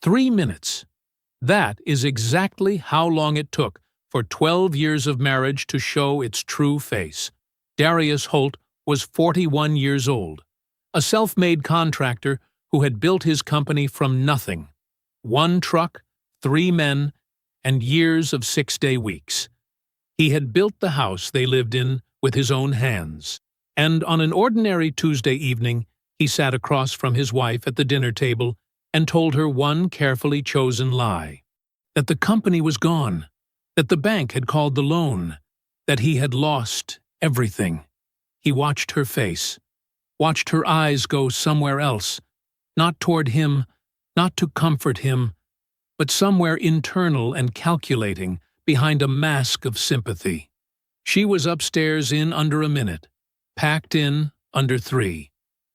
3 minutes. That is exactly how long it took for 12 years of marriage to show its true face. Darius Holt was 41 years old, a self-made contractor who had built his company from nothing. 1 truck, 3 men, and years of 6-day weeks. He had built the house they lived in with his own hands. And on an ordinary Tuesday evening, he sat across from his wife at the dinner table and told her one carefully chosen lie: that the company was gone, that the bank had called the loan, that he had lost everything. He watched her face, watched her eyes go somewhere else, not toward him, not to comfort him, but somewhere internal and calculating behind a mask of sympathy. She was upstairs in under a minute, packed in under 3.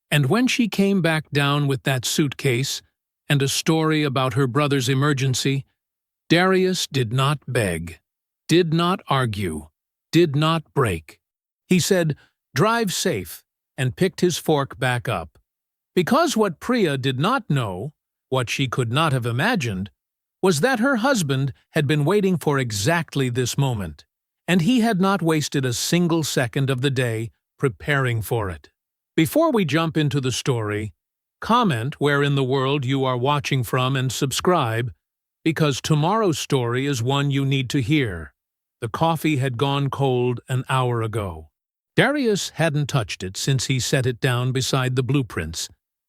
And when she came back down with that suitcase and a story about her brother's emergency, Darius did not beg, did not argue, did not break. He said, "Drive safe," and picked his fork back up. Because what Priya did not know, what she could not have imagined, was that her husband had been waiting for exactly this moment, and he had not wasted a single second of the day preparing for it. Before we jump into the story, comment where in the world you are watching from and subscribe, because tomorrow's story is one you need to hear. The coffee had gone cold an hour ago. Darius hadn't touched it since he set it down beside the blueprints,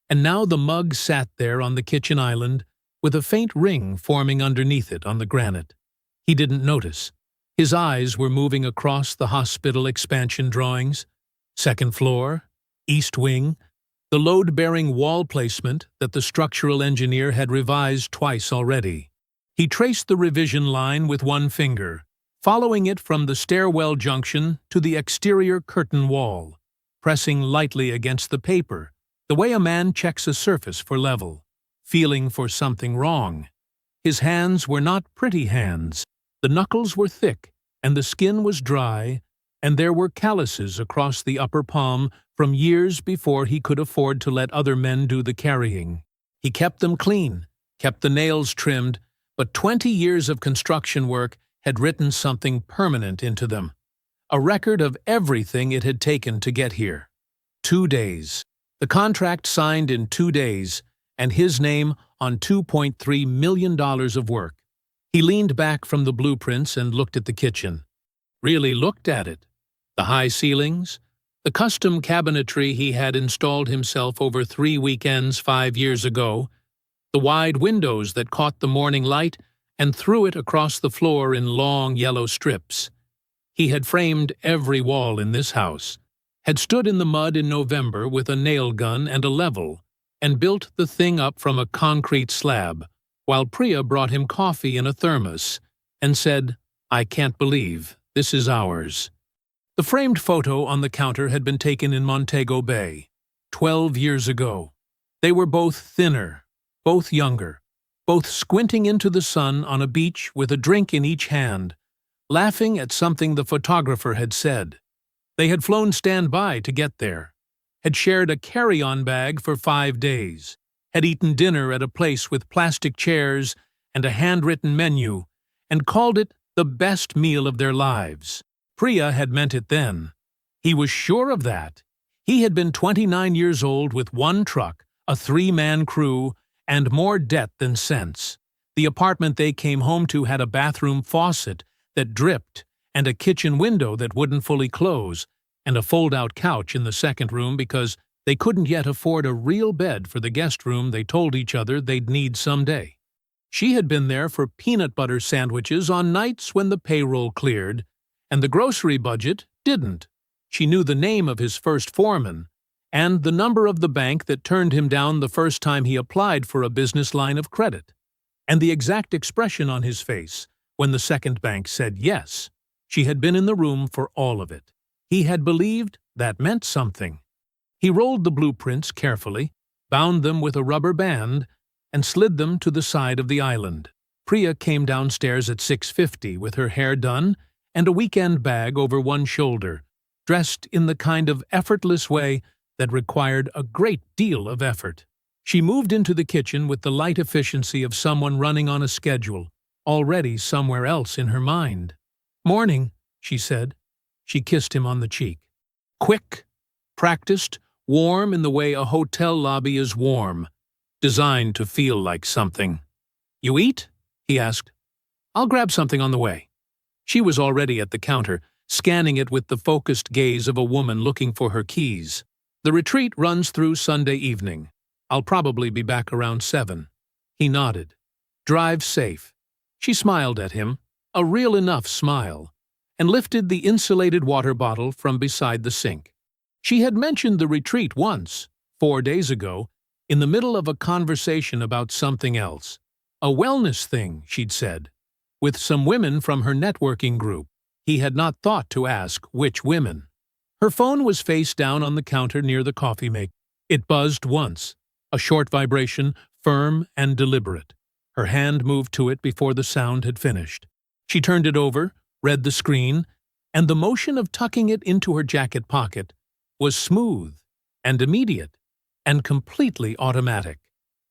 and now the mug sat there on the kitchen island with a faint ring forming underneath it on the granite. He didn't notice. His eyes were moving across the hospital expansion drawings, 2nd floor, east wing, the load-bearing wall placement that the structural engineer had revised twice already. He traced the revision line with one finger, following it from the stairwell junction to the exterior curtain wall, pressing lightly against the paper, the way a man checks a surface for level, feeling for something wrong. His hands were not pretty hands. The knuckles were thick, and the skin was dry, and there were calluses across the upper palm from years before he could afford to let other men do the carrying. He kept them clean, kept the nails trimmed, but 20 years of construction work had written something permanent into them, a record of everything it had taken to get here. 2 days. The contract signed in 2 days, and his name on $2.3 million of work. He leaned back from the blueprints and looked at the kitchen. Really looked at it. The high ceilings, the custom cabinetry he had installed himself over 3 weekends 5 years ago, the wide windows that caught the morning light and threw it across the floor in long yellow strips. He had framed every wall in this house, had stood in the mud in November with a nail gun and a level, and built the thing up from a concrete slab, while Priya brought him coffee in a thermos and said, "I can't believe this is ours." The framed photo on the counter had been taken in Montego Bay, 12 years ago. They were both thinner, both younger, both squinting into the sun on a beach with a drink in each hand, laughing at something the photographer had said. They had flown standby to get there, had shared a carry-on bag for 5 days, had eaten dinner at a place with plastic chairs and a handwritten menu, and called it the best meal of their lives. Priya had meant it then. He was sure of that. He had been 29 years old with 1 truck, a 3-man crew, and more debt than sense. The apartment they came home to had a bathroom faucet that dripped, and a kitchen window that wouldn't fully close, and a fold-out couch in the 2nd room because they couldn't yet afford a real bed for the guest room they told each other they'd need someday. She had been there for peanut butter sandwiches on nights when the payroll cleared, and the grocery budget didn't. She knew the name of his first foreman, and the number of the bank that turned him down the first time he applied for a business line of credit, and the exact expression on his face when the second bank said yes. She had been in the room for all of it. He had believed that meant something. He rolled the blueprints carefully, bound them with a rubber band, and slid them to the side of the island. Priya came downstairs at 6:50 with her hair done and a weekend bag over one shoulder, dressed in the kind of effortless way that required a great deal of effort. She moved into the kitchen with the light efficiency of someone running on a schedule, already somewhere else in her mind. "Morning," she said. She kissed him on the cheek. Quick, practiced, warm in the way a hotel lobby is warm, designed to feel like something. "You eat?" he asked. "I'll grab something on the way." She was already at the counter, scanning it with the focused gaze of a woman looking for her keys. "The retreat runs through Sunday evening. I'll probably be back around 7. He nodded. "Drive safe." She smiled at him, a real enough smile, and lifted the insulated water bottle from beside the sink. She had mentioned the retreat once, 4 days ago, in the middle of a conversation about something else. A wellness thing, she'd said, with some women from her networking group. He had not thought to ask which women. Her phone was face down on the counter near the coffee maker. It buzzed once, a short vibration, firm and deliberate. Her hand moved to it before the sound had finished. She turned it over, read the screen, and the motion of tucking it into her jacket pocket was smooth and immediate and completely automatic,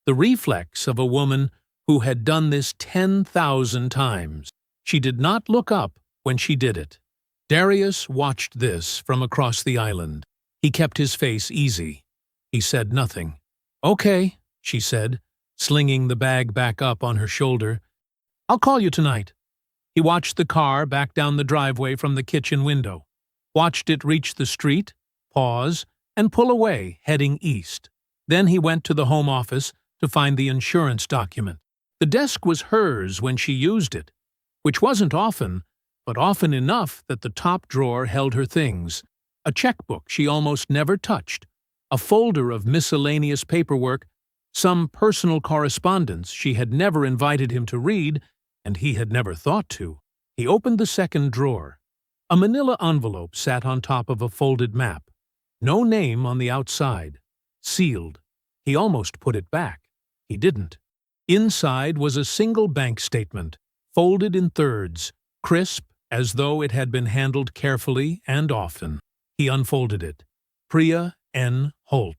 the reflex of a woman who had done this 10,000 times. She did not look up when she did it. Darius watched this from across the island. He kept his face easy. He said nothing. "Okay," she said, slinging the bag back up on her shoulder. "I'll call you tonight." He watched the car back down the driveway from the kitchen window, watched it reach the street, pause, and pull away, heading east. Then he went to the home office to find the insurance document. The desk was hers when she used it, which wasn't often, but often enough that the top drawer held her things, a checkbook she almost never touched, a folder of miscellaneous paperwork, some personal correspondence she had never invited him to read, and he had never thought to. He opened the second drawer. A manila envelope sat on top of a folded map. No name on the outside. Sealed. He almost put it back. He didn't. Inside was a single bank statement, folded in thirds, crisp as though it had been handled carefully and often. He unfolded it. Priya N. Holt.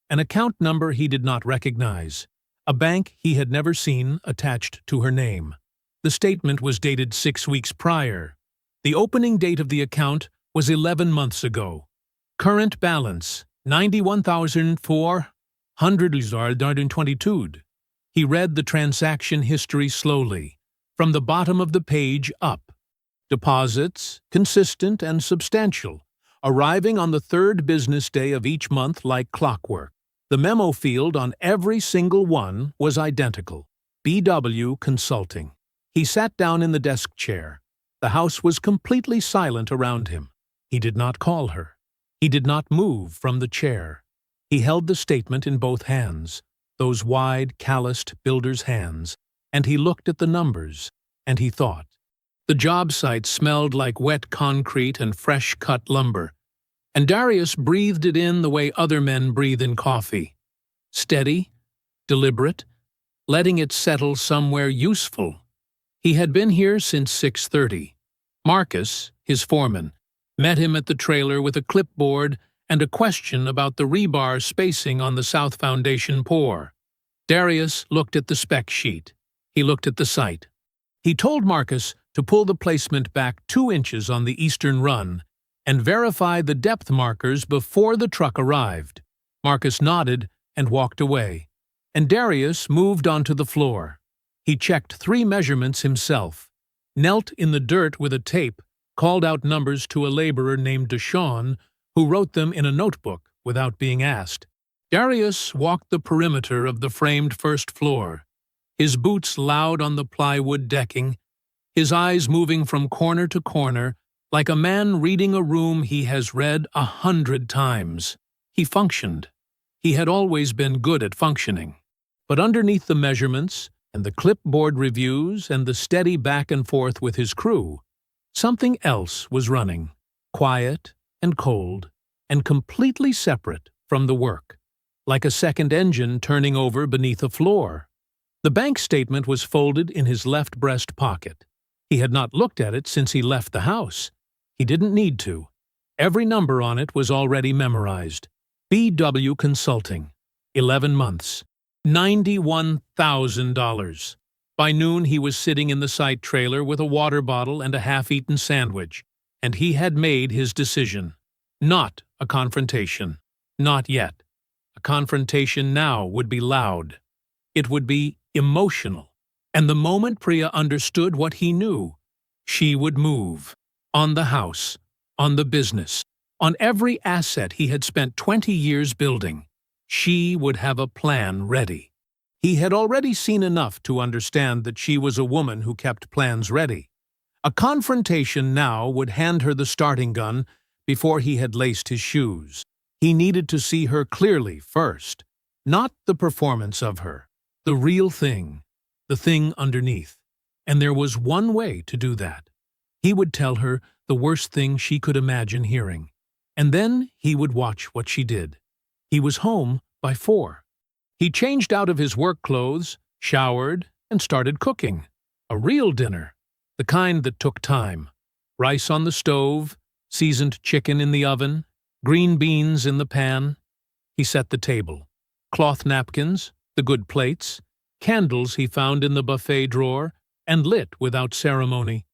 An account number he did not recognize. A bank he had never seen attached to her name. The statement was dated 6 weeks prior. The opening date of the account was 11 months ago. Current balance, 91,422. He read the transaction history slowly, from the bottom of the page up. Deposits, consistent and substantial, arriving on the 3rd business day of each month like clockwork. The memo field on every single one was identical. BW Consulting. He sat down in the desk chair. The house was completely silent around him. He did not call her. He did not move from the chair. He held the statement in both hands, those wide, calloused builder's hands, and he looked at the numbers, and he thought. The job site smelled like wet concrete and fresh-cut lumber, and Darius breathed it in the way other men breathe in coffee. Steady, deliberate, letting it settle somewhere useful. He had been here since 6:30. Marcus, his foreman, met him at the trailer with a clipboard and a question about the rebar spacing on the south foundation pour. Darius looked at the spec sheet. He looked at the site. He told Marcus to pull the placement back 2 inches on the eastern run and verify the depth markers before the truck arrived. Marcus nodded and walked away, and Darius moved onto the floor. He checked 3 measurements himself, knelt in the dirt with a tape, called out numbers to a laborer named Deshawn, who wrote them in a notebook without being asked. Darius walked the perimeter of the framed first floor, his boots loud on the plywood decking, his eyes moving from corner to corner like a man reading a room he has read 100 times. He functioned. He had always been good at functioning. But underneath the measurements and the clipboard reviews and the steady back and forth with his crew, something else was running, quiet and cold and completely separate from the work, like a second engine turning over beneath a floor. The bank statement was folded in his left breast pocket. He had not looked at it since he left the house. He didn't need to. Every number on it was already memorized. BW Consulting. 11 months. $91,000. By noon, he was sitting in the site trailer with a water bottle and a half-eaten sandwich, and he had made his decision. Not a confrontation. Not yet. A confrontation now would be loud. It would be emotional. And the moment Priya understood what he knew, she would move. On the house, on the business, on every asset he had spent 20 years building. She would have a plan ready. He had already seen enough to understand that she was a woman who kept plans ready. A confrontation now would hand her the starting gun before he had laced his shoes. He needed to see her clearly first, not the performance of her, the real thing, the thing underneath. And there was one way to do that. He would tell her the worst thing she could imagine hearing, and then he would watch what she did. He was home by 4. He changed out of his work clothes, showered, and started cooking. A real dinner, the kind that took time. Rice on the stove, seasoned chicken in the oven, green beans in the pan. He set the table. Cloth napkins, the good plates, candles he found in the buffet drawer, and lit without ceremony.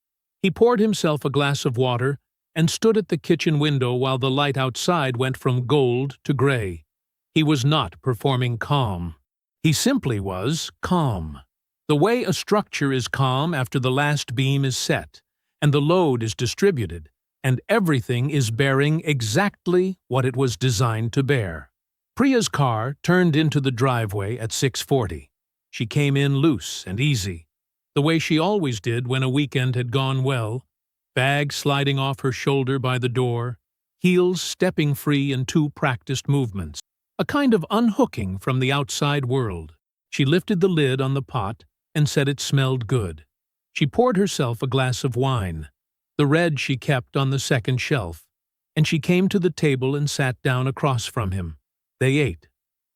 He poured himself a glass of water and stood at the kitchen window while the light outside went from gold to gray. He was not performing calm. He simply was calm. The way a structure is calm after the last beam is set, and the load is distributed, and everything is bearing exactly what it was designed to bear. Priya's car turned into the driveway at 6:40. She came in loose and easy, the way she always did when a weekend had gone well, bag sliding off her shoulder by the door, heels stepping free in 2 practiced movements, a kind of unhooking from the outside world. She lifted the lid on the pot and said it smelled good. She poured herself a glass of wine, the red she kept on the second shelf, and she came to the table and sat down across from him. They ate.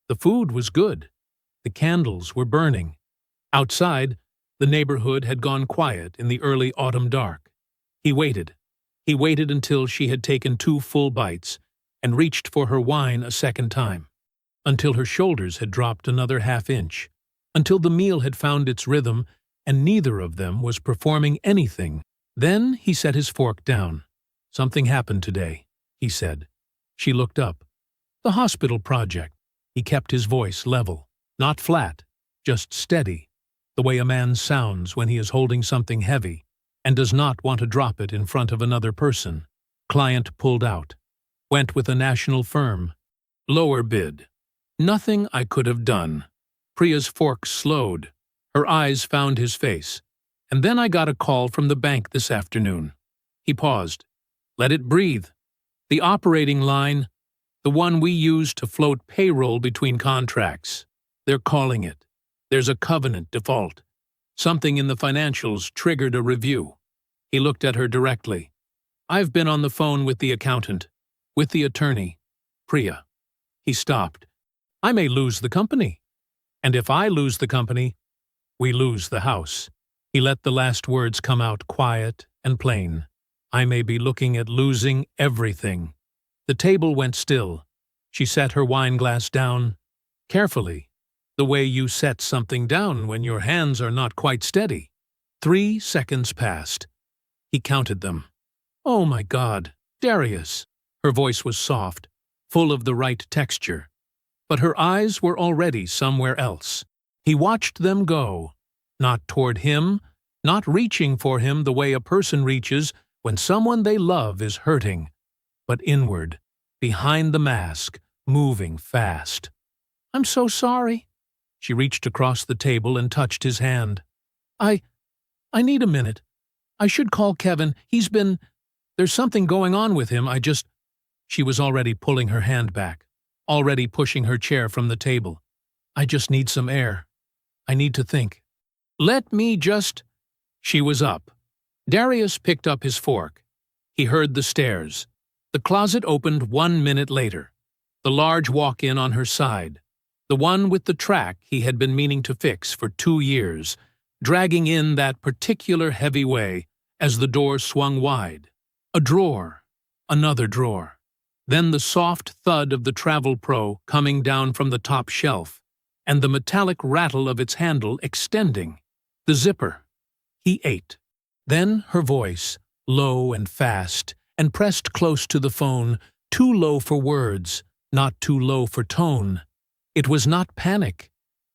The food was good. The candles were burning. Outside, the neighborhood had gone quiet in the early autumn dark. He waited. He waited until she had taken 2 full bites and reached for her wine a second time, until her shoulders had dropped another half-inch, until the meal had found its rhythm and neither of them was performing anything. Then he set his fork down. "Something happened today," he said. She looked up. "The hospital project." He kept his voice level, not flat, just steady, the way a man sounds when he is holding something heavy and does not want to drop it in front of another person. Client pulled out. Went with a national firm. Lower bid. Nothing I could have done. Priya's fork slowed. Her eyes found his face. And then I got a call from the bank this afternoon. He paused. Let it breathe. The operating line, the one we use to float payroll between contracts. They're calling it. There's a covenant default. Something in the financials triggered a review. He looked at her directly. I've been on the phone with the accountant, with the attorney, Priya. He stopped. I may lose the company. And if I lose the company, we lose the house. He let the last words come out quiet and plain. I may be looking at losing everything. The table went still. She set her wine glass down, carefully, the way you set something down when your hands are not quite steady. 3 seconds passed. He counted them. Oh my God, Darius. Her voice was soft, full of the right texture. But her eyes were already somewhere else. He watched them go, not toward him, not reaching for him the way a person reaches when someone they love is hurting, but inward, behind the mask, moving fast. I'm so sorry. She reached across the table and touched his hand. I need a minute. I should call Kevin. There's something going on with him. She was already pulling her hand back, already pushing her chair from the table. I just need some air. I need to think. Let me just... She was up. Darius picked up his fork. He heard the stairs. The closet opened 1 minute later. The large walk-in on her side. The one with the track he had been meaning to fix for 2 years, dragging in that particular heavy way as the door swung wide. A drawer. Another drawer. Then the soft thud of the Travel Pro coming down from the top shelf. and the metallic rattle of its handle extending. The zipper. He ate. Then her voice, low and fast, and pressed close to the phone, too low for words, not too low for tone. It was not panic.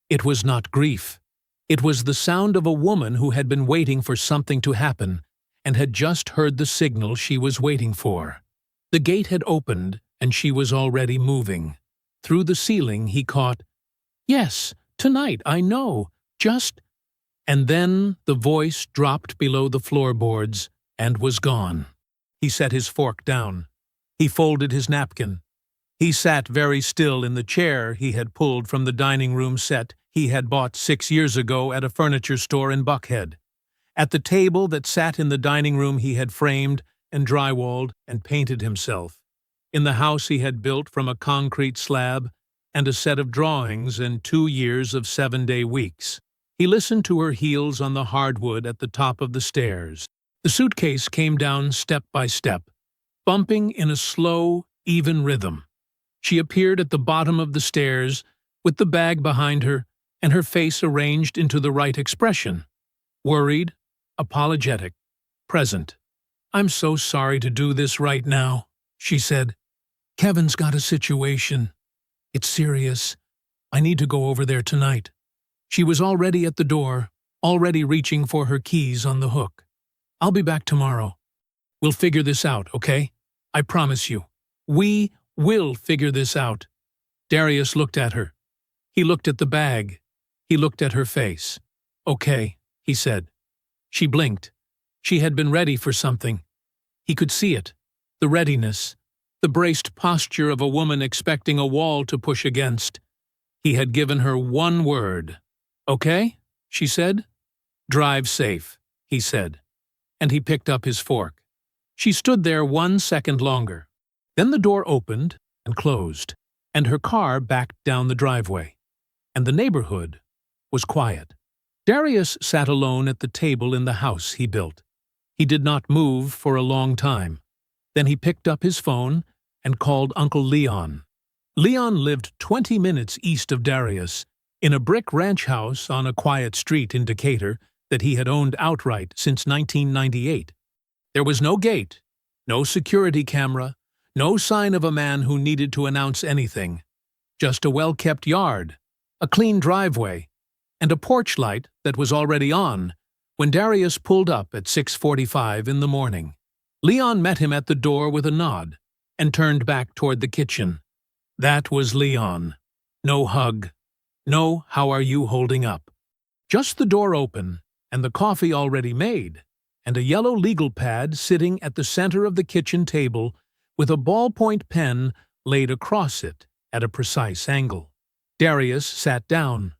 It was not grief. It was the sound of a woman who had been waiting for something to happen and had just heard the signal she was waiting for. The gate had opened, and she was already moving. Through the ceiling he caught, "Yes, tonight, I know, just—" And then the voice dropped below the floorboards and was gone. He set his fork down. He folded his napkin. He sat very still in the chair he had pulled from the dining room set he had bought 6 years ago at a furniture store in Buckhead. At the table that sat in the dining room he had framed and drywalled and painted himself. In the house he had built from a concrete slab and a set of drawings and 2 years of 7-day weeks. He listened to her heels on the hardwood at the top of the stairs. The suitcase came down step by step, bumping in a slow, even rhythm. She appeared at the bottom of the stairs, with the bag behind her, and her face arranged into the right expression. Worried, apologetic, present. "I'm so sorry to do this right now," she said. "Kevin's got a situation. It's serious. I need to go over there tonight." She was already at the door, already reaching for her keys on the hook. "I'll be back tomorrow. We'll figure this out, okay? I promise you. We will figure this out." Darius looked at her. He looked at the bag. He looked at her face. "Okay," he said. She blinked. She had been ready for something. He could see it. The readiness. The braced posture of a woman expecting a wall to push against. He had given her one word. "Okay," she said. "Drive safe," he said. And he picked up his fork. She stood there 1 second longer. Then the door opened and closed, and her car backed down the driveway. And the neighborhood was quiet. Darius sat alone at the table in the house he built. He did not move for a long time. Then he picked up his phone and called Uncle Leon. Leon lived 20 minutes east of Darius, in a brick ranch house on a quiet street in Decatur that he had owned outright since 1998. There was no gate, no security camera, no sign of a man who needed to announce anything. Just a well-kept yard, a clean driveway, and a porch light that was already on when Darius pulled up at 6:45 in the morning. Leon met him at the door with a nod and turned back toward the kitchen. That was Leon. No hug. No "how are you holding up?" Just the door open and the coffee already made, and a yellow legal pad sitting at the center of the kitchen table with a ballpoint pen laid across it at a precise angle. Darius sat down.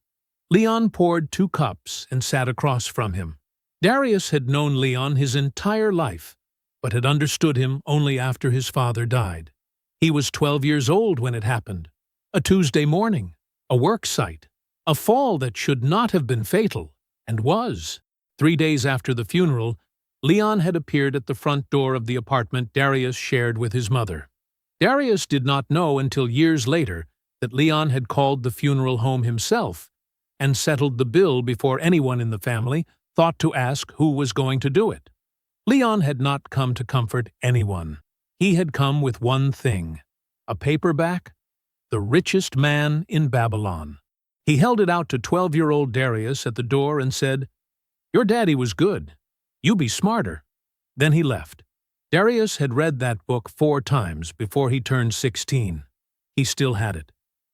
Leon poured 2 cups and sat across from him. Darius had known Leon his entire life, but had understood him only after his father died. He was 12 years old when it happened. A Tuesday morning, a work site, a fall that should not have been fatal, and was. 3 days after the funeral, Leon had appeared at the front door of the apartment Darius shared with his mother. Darius did not know until years later that Leon had called the funeral home himself and settled the bill before anyone in the family thought to ask who was going to do it. Leon had not come to comfort anyone. He had come with one thing: a paperback, The Richest Man in Babylon. He held it out to 12-year-old Darius at the door and said, "Your daddy was good. You be smarter." Then he left. Darius had read that book 4 times before he turned 16. He still had it.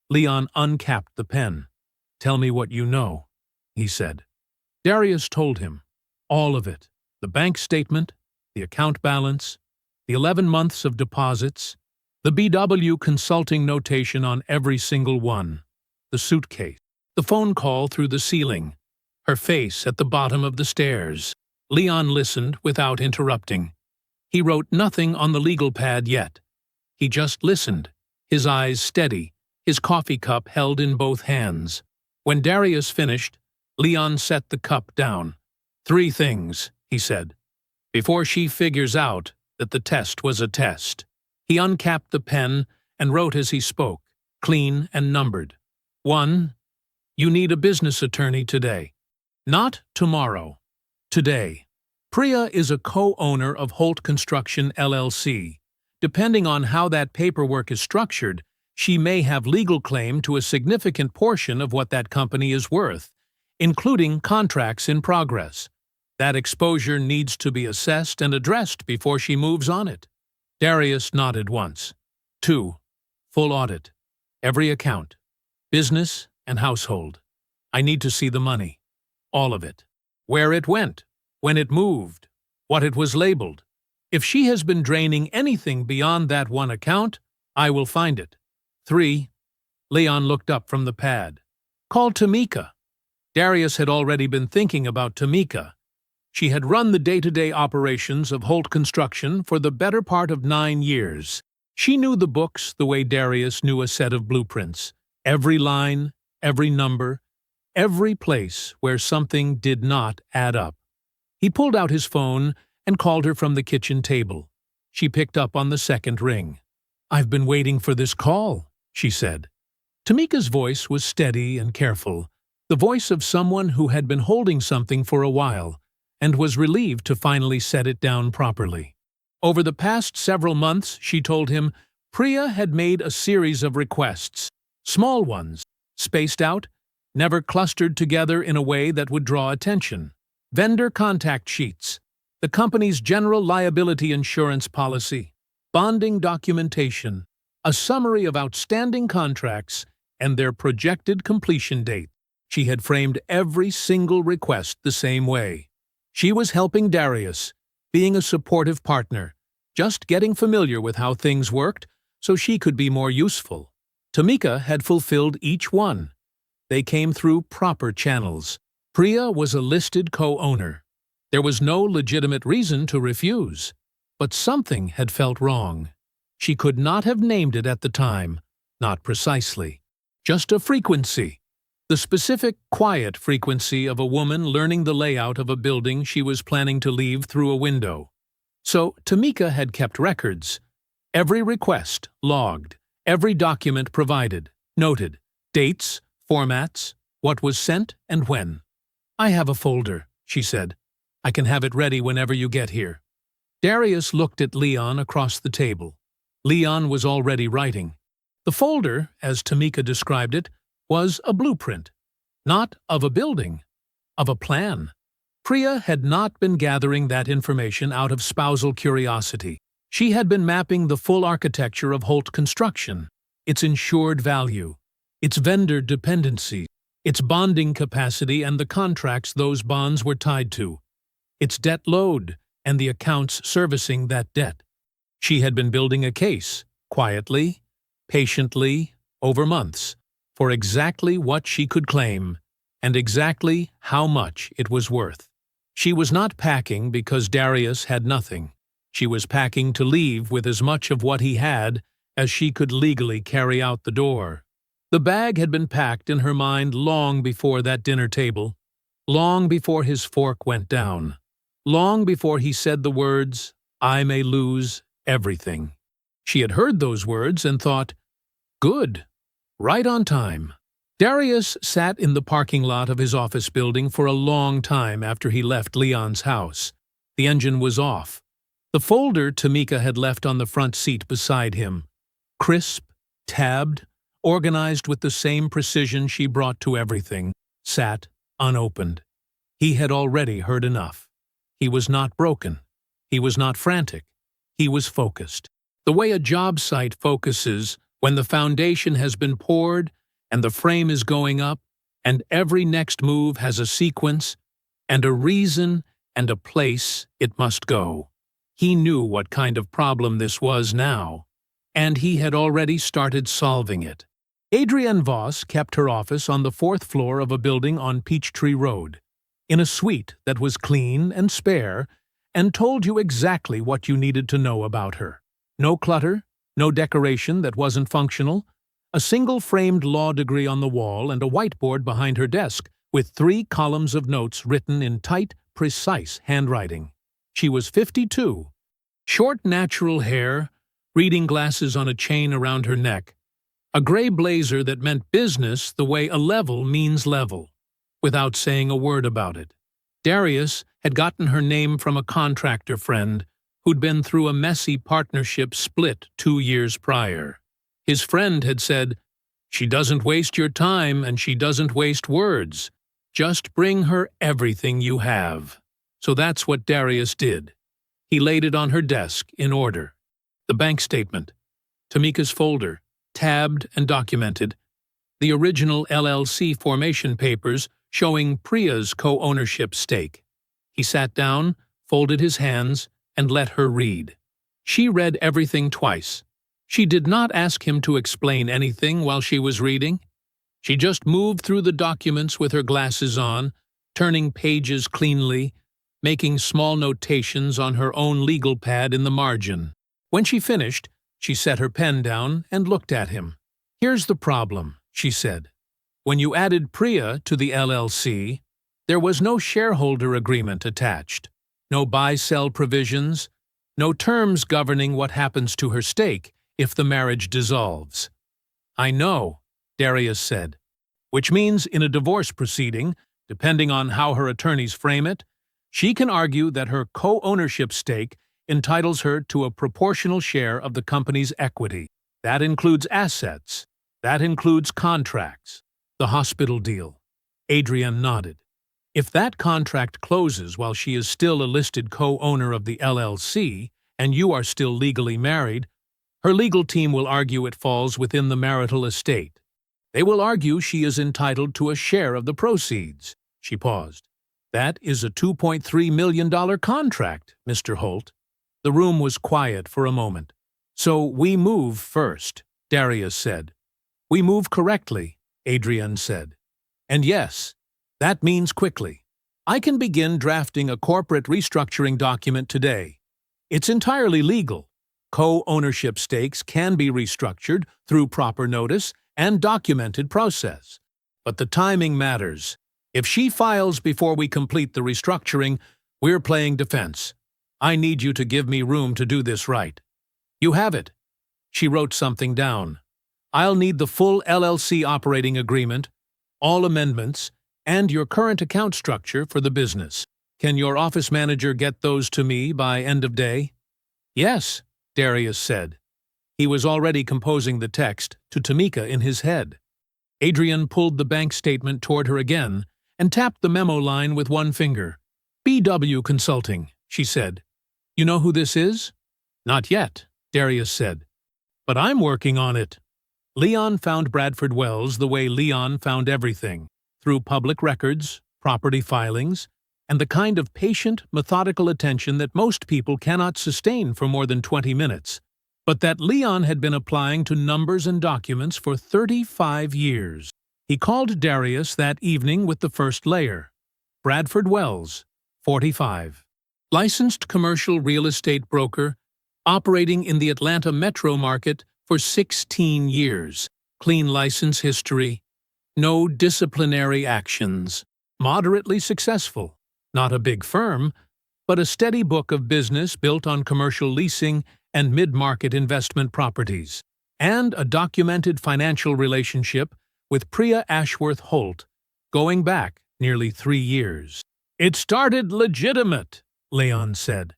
Leon uncapped the pen. "Tell me what you know," he said. Darius told him. All of it. The bank statement, the account balance, the 11 months of deposits, the BW consulting notation on every single one, the suitcase, the phone call through the ceiling, her face at the bottom of the stairs. Leon listened without interrupting. He wrote nothing on the legal pad yet. He just listened, his eyes steady, his coffee cup held in both hands. When Darius finished, Leon set the cup down. "3 things," he said, "before she figures out that the test was a test." He uncapped the pen and wrote as he spoke, clean and numbered. 1. You need a business attorney today. Not tomorrow. Today. Priya is a co-owner of Holt Construction LLC. Depending on how that paperwork is structured, she may have legal claim to a significant portion of what that company is worth, including contracts in progress. That exposure needs to be assessed and addressed before she moves on it. Darius nodded once. 2. Full audit. Every account. Business and household. I need to see the money. All of it. Where it went. When it moved. What it was labeled. If she has been draining anything beyond that one account, I will find it. 3. Leon looked up from the pad. Call Tamika. Darius had already been thinking about Tamika. She had run the day-to-day operations of Holt Construction for the better part of 9 years. She knew the books the way Darius knew a set of blueprints. Every line, every number, every place where something did not add up. He pulled out his phone and called her from the kitchen table. She picked up on the second ring. "I've been waiting for this call," she said. Tamika's voice was steady and careful, the voice of someone who had been holding something for a while and was relieved to finally set it down properly. Over the past several months, she told him, Priya had made a series of requests, small ones, spaced out, never clustered together in a way that would draw attention. Vendor contact sheets, the company's general liability insurance policy, bonding documentation, a summary of outstanding contracts, and their projected completion date. She had framed every single request the same way. She was helping Darius, being a supportive partner, just getting familiar with how things worked so she could be more useful. Tamika had fulfilled each one. They came through proper channels. Priya was a listed co-owner. There was no legitimate reason to refuse, but something had felt wrong. She could not have named it at the time, not precisely. Just a frequency. The specific, quiet frequency of a woman learning the layout of a building she was planning to leave through a window. So Tamika had kept records. Every request logged, every document provided, noted, dates, formats, what was sent and when. "I have a folder," she said. "I can have it ready whenever you get here." Darius looked at Leon across the table. Leon was already writing. The folder, as Tamika described it, was a blueprint, not of a building, of a plan. Priya had not been gathering that information out of spousal curiosity. She had been mapping the full architecture of Holt Construction, its insured value, its vendor dependency, its bonding capacity and the contracts those bonds were tied to, its debt load and the accounts servicing that debt. She had been building a case, quietly, patiently, over months, for exactly what she could claim, and exactly how much it was worth. She was not packing because Darius had nothing. She was packing to leave with as much of what he had as she could legally carry out the door. The bag had been packed in her mind long before that dinner table, long before his fork went down, long before he said the words, "I may lose everything." She had heard those words and thought, "Good. Right on time." Darius sat in the parking lot of his office building for a long time after he left Leon's house. The engine was off. The folder Tamika had left on the front seat beside him, crisp, tabbed, organized with the same precision she brought to everything, sat unopened. He had already heard enough. He was not broken. He was not frantic. He was focused. The way a job site focuses when the foundation has been poured and the frame is going up and every next move has a sequence and a reason and a place it must go. He knew what kind of problem this was now, and he had already started solving it. Adrienne Voss kept her office on the 4th floor of a building on Peachtree Road, in a suite that was clean and spare and told you exactly what you needed to know about her. No clutter, no decoration that wasn't functional, a single framed law degree on the wall and a whiteboard behind her desk with 3 columns of notes written in tight, precise handwriting. She was 52. Short natural hair, reading glasses on a chain around her neck, A gray blazer that meant business the way a level means level, without saying a word about it. Darius had gotten her name from a contractor friend who'd been through a messy partnership split 2 years prior. His friend had said, "She doesn't waste your time and she doesn't waste words. Just bring her everything you have." So that's what Darius did. He laid it on her desk in order. The bank statement, Tamika's folder, tabbed and documented, the original LLC formation papers showing Priya's co-ownership stake. He sat down, folded his hands, and let her read. She read everything twice. She did not ask him to explain anything while she was reading. She just moved through the documents with her glasses on, turning pages cleanly, making small notations on her own legal pad in the margin. When she finished, she set her pen down and looked at him. "Here's the problem," she said. "When you added Priya to the LLC, there was no shareholder agreement attached, no buy-sell provisions, no terms governing what happens to her stake if the marriage dissolves." "I know," Darius said. "Which means in a divorce proceeding, depending on how her attorneys frame it, she can argue that her co-ownership stake entitles her to a proportional share of the company's equity. That includes assets. That includes contracts. The hospital deal." Adrian nodded. "If that contract closes while she is still a listed co-owner of the LLC and you are still legally married, her legal team will argue it falls within the marital estate. They will argue she is entitled to a share of the proceeds." She paused. "That is a $2.3 million contract, Mr. Holt." The room was quiet for a moment. "So we move first," Darius said. "We move correctly," Adrian said. "And yes, that means quickly. I can begin drafting a corporate restructuring document today. It's entirely legal. Co-ownership stakes can be restructured through proper notice and documented process. But the timing matters. If she files before we complete the restructuring, we're playing defense. I need you to give me room to do this right." "You have it." She wrote something down. "I'll need the full LLC operating agreement, all amendments, and your current account structure for the business. Can your office manager get those to me by end of day?" "Yes," Darius said. He was already composing the text to Tamika in his head. Adrian pulled the bank statement toward her again and tapped the memo line with one finger. "BW Consulting," she said. "You know who this is?" "Not yet," Darius said. "But I'm working on it." Leon found Bradford Wells the way Leon found everything, through public records, property filings, and the kind of patient, methodical attention that most people cannot sustain for more than 20 minutes, but that Leon had been applying to numbers and documents for 35 years. He called Darius that evening with the first layer. Bradford Wells, 45. Licensed commercial real estate broker, operating in the Atlanta metro market for 16 years. Clean license history. No disciplinary actions. Moderately successful. Not a big firm, but a steady book of business built on commercial leasing and mid-market investment properties. And a documented financial relationship with Priya Ashworth Holt, going back nearly 3 years. "It started legitimate," Leon said.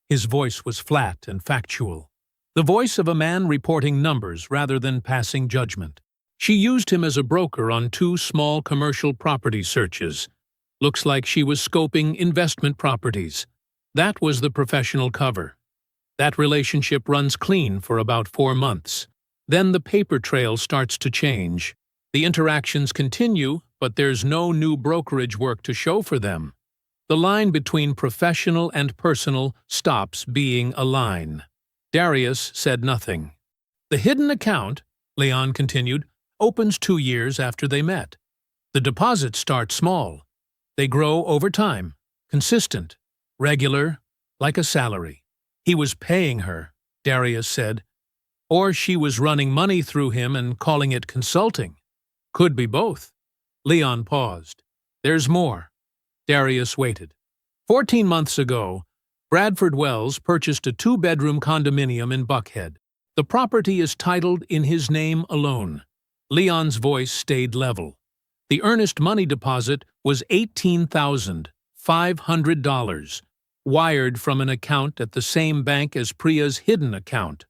His voice was flat and factual. The voice of a man reporting numbers rather than passing judgment. "She used him as a broker on 2 small commercial property searches. Looks like she was scoping investment properties. That was the professional cover. That relationship runs clean for about 4 months. Then the paper trail starts to change. The interactions continue, but there's no new brokerage work to show for them. The line between professional and personal stops being a line." Darius said nothing. "The hidden account," Leon continued, "opens 2 years after they met. The deposits start small. They grow over time, consistent, regular, like a salary. He was paying her," Darius said. "Or she was running money through him and calling it consulting. Could be both." Leon paused. "There's more." Darius waited. 14 months ago, Bradford Wells purchased a 2-bedroom condominium in Buckhead. The property is titled in his name alone. Leon's voice stayed level. The earnest money deposit was $18,500, wired from an account at the same bank as Priya's hidden account,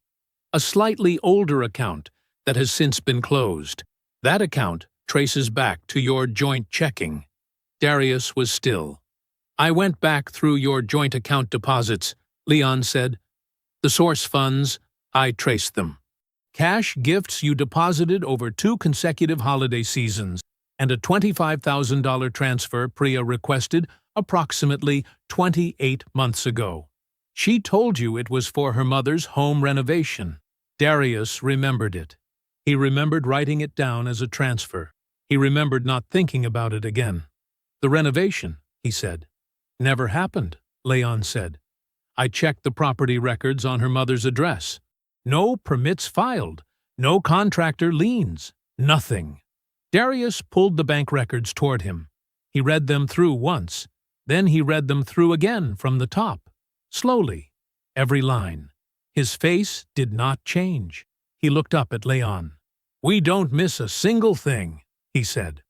a slightly older account that has since been closed. That account traces back to your joint checking. Darius was still. I went back through your joint account deposits, Leon said. The source funds, I traced them. Cash gifts you deposited over 2 consecutive holiday seasons, and a $25,000 transfer Priya requested approximately 28 months ago. She told you it was for her mother's home renovation. Darius remembered it. He remembered writing it down as a transfer. He remembered not thinking about it again. The renovation, he said. Never happened, Leon said. I checked the property records on her mother's address. No permits filed. No contractor liens. Nothing. Darius pulled the bank records toward him. He read them through once. Then he read them through again from the top. Slowly. Every line. His face did not change. He looked up at Leon. We don't miss a single thing, he said.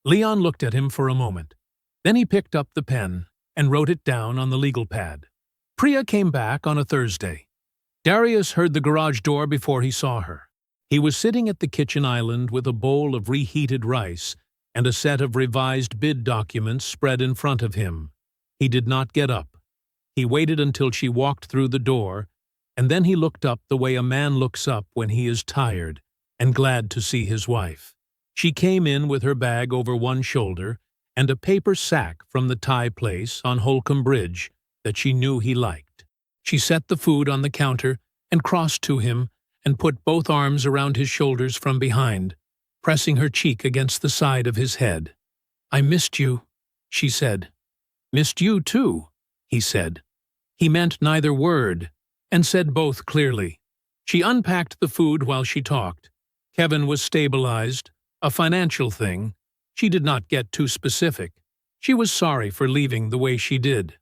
Leon looked at him for a moment. Then he picked up the pen and wrote it down on the legal pad. Priya came back on a Thursday. Darius heard the garage door before he saw her. He was sitting at the kitchen island with a bowl of reheated rice and a set of revised bid documents spread in front of him. He did not get up. He waited until she walked through the door, and then he looked up the way a man looks up when he is tired and glad to see his wife. She came in with her bag over one shoulder and a paper sack from the Thai place on Holcomb Bridge that she knew he liked. She set the food on the counter and crossed to him and put both arms around his shoulders from behind, pressing her cheek against the side of his head. I missed you, she said. Missed you too, he said. He meant neither word, and said both clearly. She unpacked the food while she talked. Kevin was stabilized, a financial thing. She did not get too specific. She was sorry for leaving the way she did.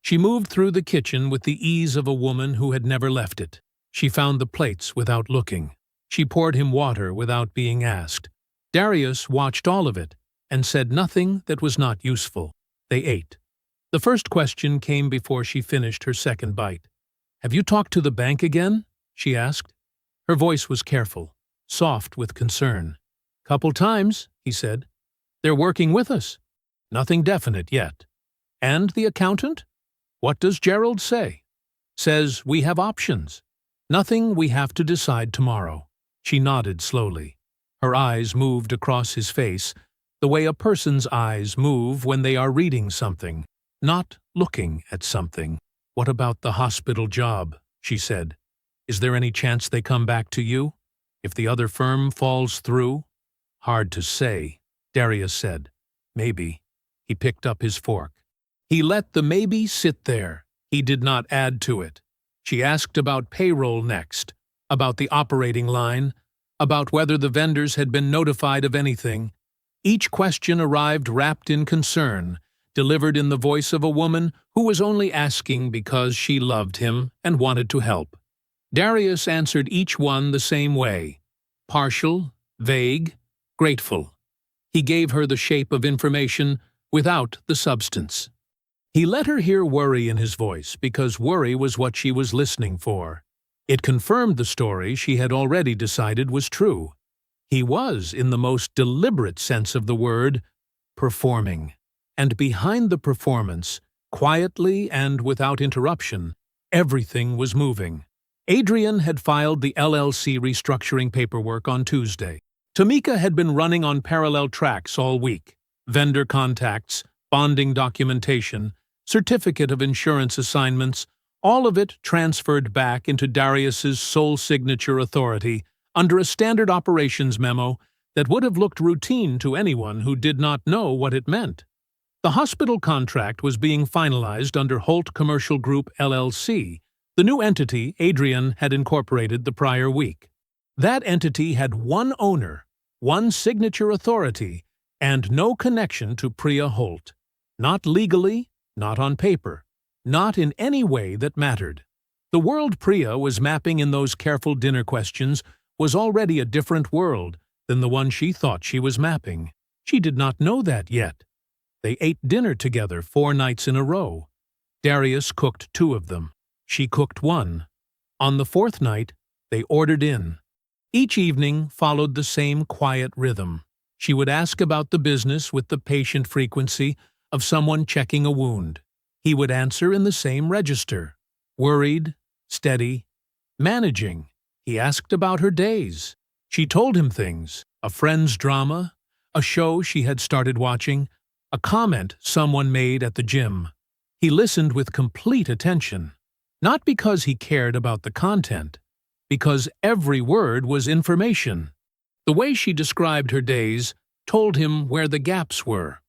She moved through the kitchen with the ease of a woman who had never left it. She found the plates without looking. She poured him water without being asked. Darius watched all of it and said nothing that was not useful. They ate. The first question came before she finished her second bite. Have you talked to the bank again? She asked. Her voice was careful, soft with concern. Couple times, he said. They're working with us. Nothing definite yet. And the accountant? What does Gerald say? Says we have options. Nothing we have to decide tomorrow. She nodded slowly. Her eyes moved across his face, the way a person's eyes move when they are reading something, not looking at something. What about the hospital job? She said. Is there any chance they come back to you? If the other firm falls through? Hard to say, Darius said. Maybe. He picked up his fork. He let the maybe sit there. He did not add to it. She asked about payroll next, about the operating line, about whether the vendors had been notified of anything. Each question arrived wrapped in concern, delivered in the voice of a woman who was only asking because she loved him and wanted to help. Darius answered each one the same way, partial, vague, grateful. He gave her the shape of information without the substance. He let her hear worry in his voice because worry was what she was listening for. It confirmed the story she had already decided was true. He was, in the most deliberate sense of the word, performing. And behind the performance, quietly and without interruption, everything was moving. Adrian had filed the LLC restructuring paperwork on Tuesday. Tamika had been running on parallel tracks all week. Vendor contacts, bonding documentation, certificate of insurance assignments, all of it transferred back into Darius's sole signature authority under a standard operations memo that would have looked routine to anyone who did not know what it meant. The hospital contract was being finalized under Holt Commercial Group LLC, the new entity Adrian had incorporated the prior week. That entity had one owner, one signature authority, and no connection to Priya Holt. Not legally, not on paper, not in any way that mattered. The world Priya was mapping in those careful dinner questions was already a different world than the one she thought she was mapping. She did not know that yet. They ate dinner together 4 nights in a row. Darius cooked 2 of them. She cooked 1. On the 4th night, they ordered in. Each evening followed the same quiet rhythm. She would ask about the business with the patient frequency of someone checking a wound. He would answer in the same register. Worried, steady, managing. He asked about her days. She told him things, a friend's drama, a show she had started watching, a comment someone made at the gym. He listened with complete attention, not because he cared about the content, because every word was information. The way she described her days told him where the gaps were,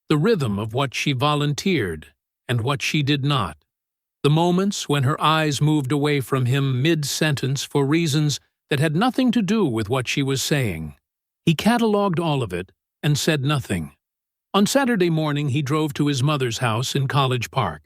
the rhythm of what she volunteered and what she did not. The moments when her eyes moved away from him mid-sentence for reasons that had nothing to do with what she was saying. He catalogued all of it and said nothing. On Saturday morning he drove to his mother's house in College Park.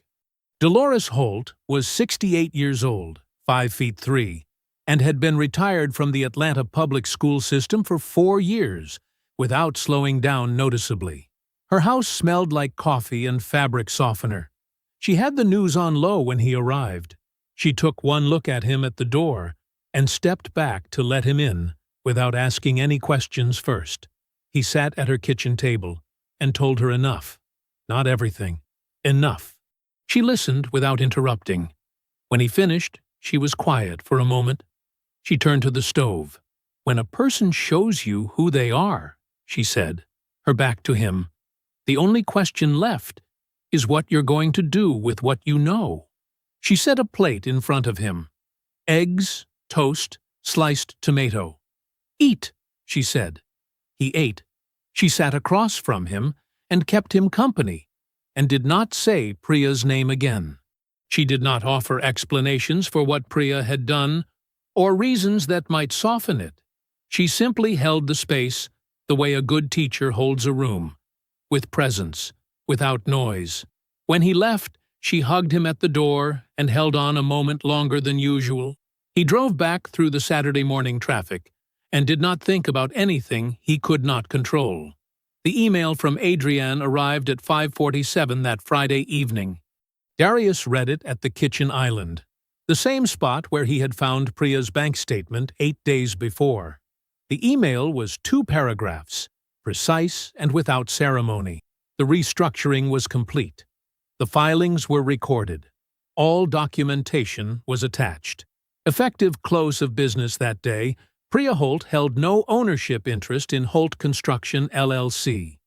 Dolores Holt was 68 years old, 5 feet 3, and had been retired from the Atlanta public school system for 4 years, without slowing down noticeably. Her house smelled like coffee and fabric softener. She had the news on low when he arrived. She took one look at him at the door and stepped back to let him in without asking any questions first. He sat at her kitchen table and told her enough. Not everything. Enough. She listened without interrupting. When he finished, she was quiet for a moment. She turned to the stove. "When a person shows you who they are," she said, her back to him, "the only question left is what you're going to do with what you know." She set a plate in front of him. Eggs, toast, sliced tomato. "Eat," she said. He ate. She sat across from him and kept him company, and did not say Priya's name again. She did not offer explanations for what Priya had done, or reasons that might soften it. She simply held the space the way a good teacher holds a room, with presence, without noise. When he left, she hugged him at the door and held on a moment longer than usual. He drove back through the Saturday morning traffic and did not think about anything he could not control. The email from Adrienne arrived at 5:47 that Friday evening. Darius read it at the kitchen island, the same spot where he had found Priya's bank statement 8 days before. The email was 2 paragraphs, precise and without ceremony. The restructuring was complete. The filings were recorded. All documentation was attached. Effective close of business that day, Priya Holt held no ownership interest in Holt Construction, LLC.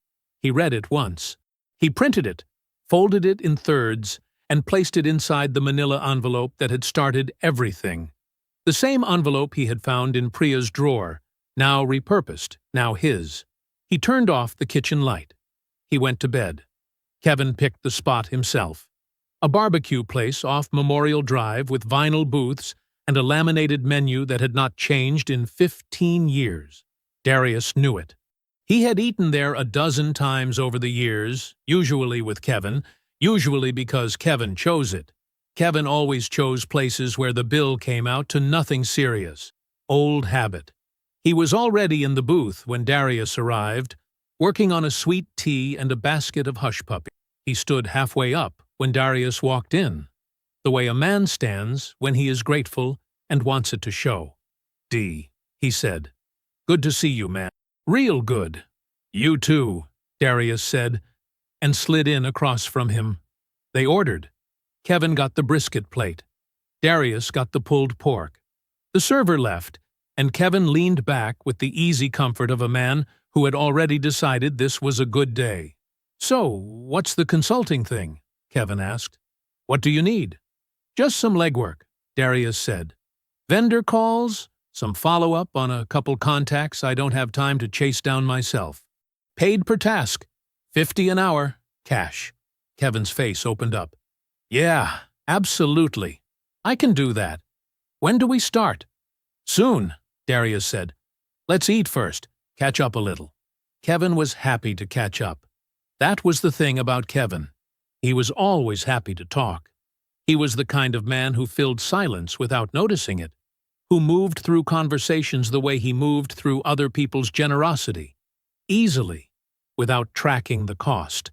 He read it once. He printed it, folded it in thirds, and placed it inside the manila envelope that had started everything. The same envelope he had found in Priya's drawer, now repurposed, now his. He turned off the kitchen light. He went to bed. Kevin picked the spot himself. A barbecue place off Memorial Drive with vinyl booths and a laminated menu that had not changed in 15 years. Darius knew it. He had eaten there a dozen times over the years, usually with Kevin, usually because Kevin chose it. Kevin always chose places where the bill came out to nothing serious. Old habit. He was already in the booth when Darius arrived, working on a sweet tea and a basket of hush puppy. He stood halfway up when Darius walked in, the way a man stands when he is grateful and wants it to show. "D," he said. "Good to see you, man." "Real good." "You too," Darius said, and slid in across from him. They ordered. Kevin got the brisket plate. Darius got the pulled pork. The server left, and Kevin leaned back with the easy comfort of a man who had already decided this was a good day. "So, what's the consulting thing?" Kevin asked. "What do you need?" "Just some legwork," Darius said. "Vendor calls, some follow-up on a couple contacts I don't have time to chase down myself. Paid per task, $50 an hour, cash." Kevin's face opened up. "Yeah, absolutely. I can do that. When do we start?" "Soon," Darius said. "Let's eat first, catch up a little." Kevin was happy to catch up. That was the thing about Kevin. He was always happy to talk. He was the kind of man who filled silence without noticing it, who moved through conversations the way he moved through other people's generosity, easily, without tracking the cost.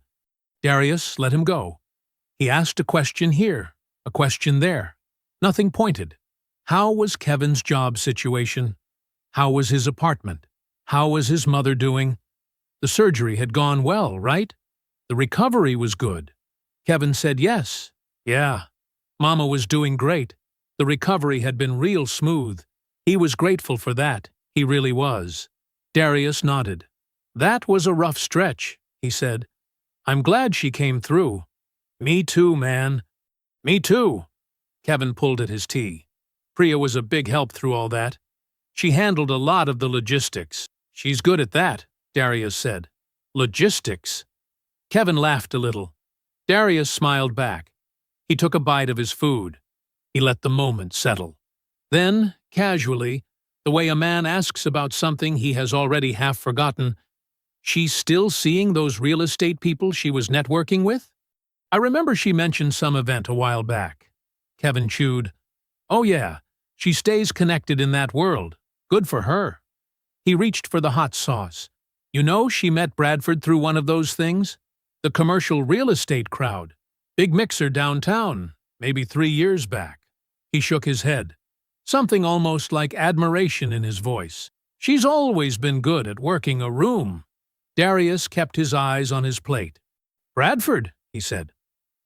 Darius let him go. He asked a question here, a question there. Nothing pointed. How was Kevin's job situation? How was his apartment? How was his mother doing? The surgery had gone well, right? The recovery was good. Kevin said yes. Yeah. Mama was doing great. The recovery had been real smooth. He was grateful for that. He really was. Darius nodded. That was a rough stretch, he said. I'm glad she came through. Me too, man. Me too. Kevin pulled at his tea. Priya was a big help through all that. She handled a lot of the logistics. She's good at that, Darius said. Logistics? Kevin laughed a little. Darius smiled back. He took a bite of his food. He let the moment settle. Then, casually, the way a man asks about something he has already half forgotten, she's still seeing those real estate people she was networking with? I remember she mentioned some event a while back. Kevin chewed. Oh yeah, she stays connected in that world. Good for her. He reached for the hot sauce. You know, she met Bradford through one of those things? The commercial real estate crowd. Big mixer downtown, maybe 3 years back. He shook his head. Something almost like admiration in his voice. She's always been good at working a room. Darius kept his eyes on his plate. Bradford, he said.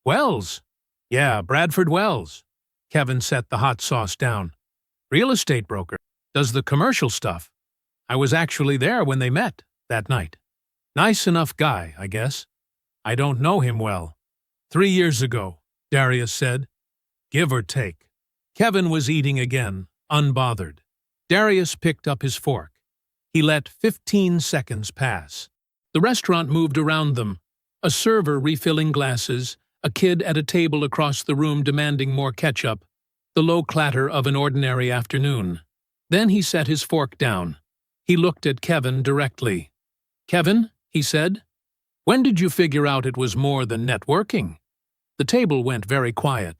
Wells. Yeah, Bradford Wells. Kevin set the hot sauce down. Real estate broker. Does the commercial stuff. I was actually there when they met, that night. Nice enough guy, I guess. I don't know him well. 3 years ago, Darius said. Give or take. Kevin was eating again, unbothered. Darius picked up his fork. He let 15 seconds pass. The restaurant moved around them. A server refilling glasses, a kid at a table across the room demanding more ketchup, the low clatter of an ordinary afternoon. Then he set his fork down. He looked at Kevin directly. Kevin, he said, when did you figure out it was more than networking? The table went very quiet.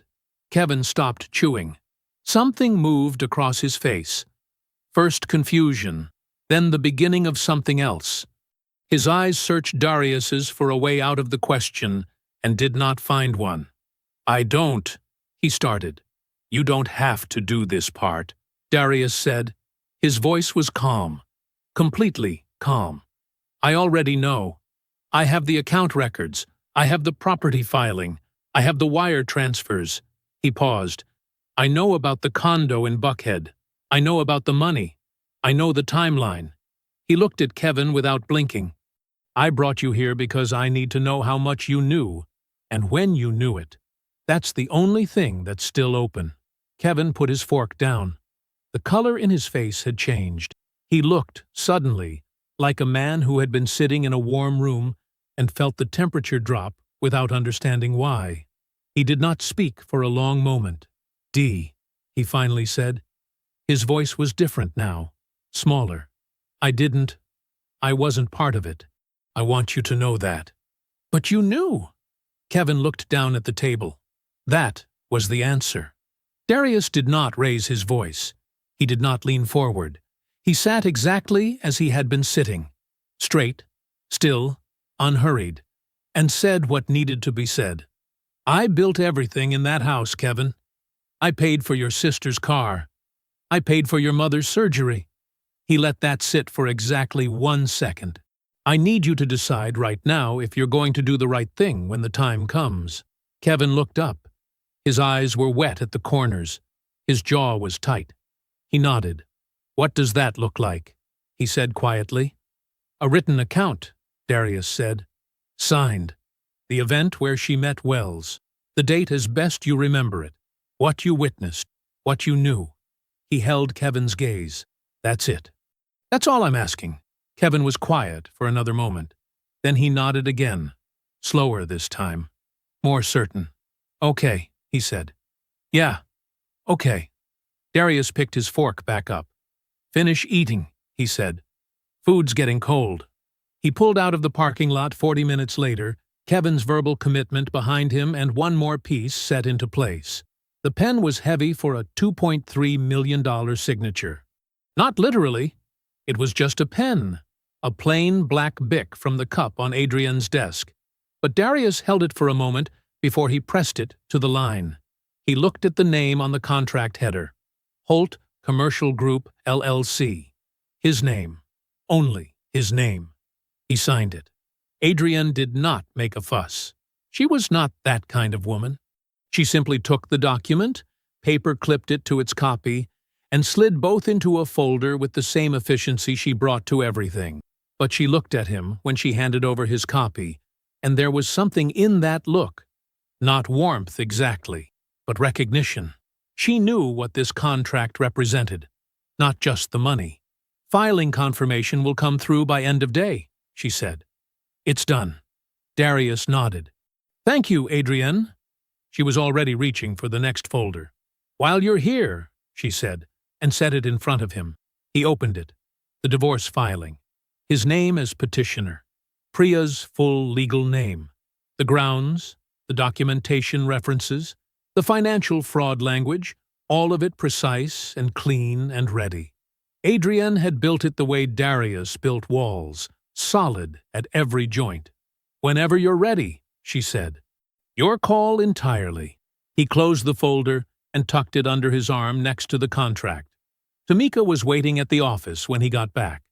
Kevin stopped chewing. Something moved across his face. First confusion, then the beginning of something else. His eyes searched Darius's for a way out of the question and did not find one. I don't, he started. You don't have to do this part, Darius said. His voice was calm, completely calm. I already know. I have the account records. I have the property filing. I have the wire transfers. He paused. I know about the condo in Buckhead. I know about the money. I know the timeline. He looked at Kevin without blinking. I brought you here because I need to know how much you knew, and when you knew it. That's the only thing that's still open. Kevin put his fork down. The color in his face had changed. He looked, suddenly, like a man who had been sitting in a warm room and felt the temperature drop without understanding why. He did not speak for a long moment. D, he finally said. His voice was different now, smaller. I wasn't part of it. I want you to know that. But you knew. Kevin looked down at the table. That was the answer. Darius did not raise his voice. He did not lean forward. He sat exactly as he had been sitting, straight, still, unhurried, and said what needed to be said. I built everything in that house, Kevin. I paid for your sister's car. I paid for your mother's surgery. He let that sit for exactly 1 second. I need you to decide right now if you're going to do the right thing when the time comes. Kevin looked up. His eyes were wet at the corners. His jaw was tight. He nodded. What does that look like? He said quietly. A written account, Darius said. Signed. The event where she met Wells. The date as best you remember it. What you witnessed. What you knew. He held Kevin's gaze. That's it. That's all I'm asking. Kevin was quiet for another moment. Then he nodded again. Slower this time. More certain. Okay, he said. Yeah. Okay. Darius picked his fork back up. Finish eating, he said. Food's getting cold. He pulled out of the parking lot 40 minutes later, Kevin's verbal commitment behind him, and one more piece set into place. The pen was heavy for a $2.3 million signature. Not literally. It was just a pen, a plain black Bic from the cup on Adrian's desk. But Darius held it for a moment before he pressed it to the line. He looked at the name on the contract header. Holt Commercial Group, LLC. His name. Only his name. He signed it. Adrian did not make a fuss. She was not that kind of woman. She simply took the document, paper-clipped it to its copy, and slid both into a folder with the same efficiency she brought to everything. But she looked at him when she handed over his copy, and there was something in that look. Not warmth exactly, but recognition. She knew what this contract represented, not just the money. "Filing confirmation will come through by end of day," she said. "It's done." Darius nodded. "Thank you, Adrienne." She was already reaching for the next folder. "While you're here," she said, and set it in front of him. He opened it. The divorce filing. His name as petitioner. Priya's full legal name. The grounds, the documentation references, the financial fraud language, all of it precise and clean and ready. Adrienne had built it the way Darius built walls, solid at every joint. "Whenever you're ready," she said. "Your call entirely." He closed the folder and tucked it under his arm next to the contract. Tamika was waiting at the office when he got back.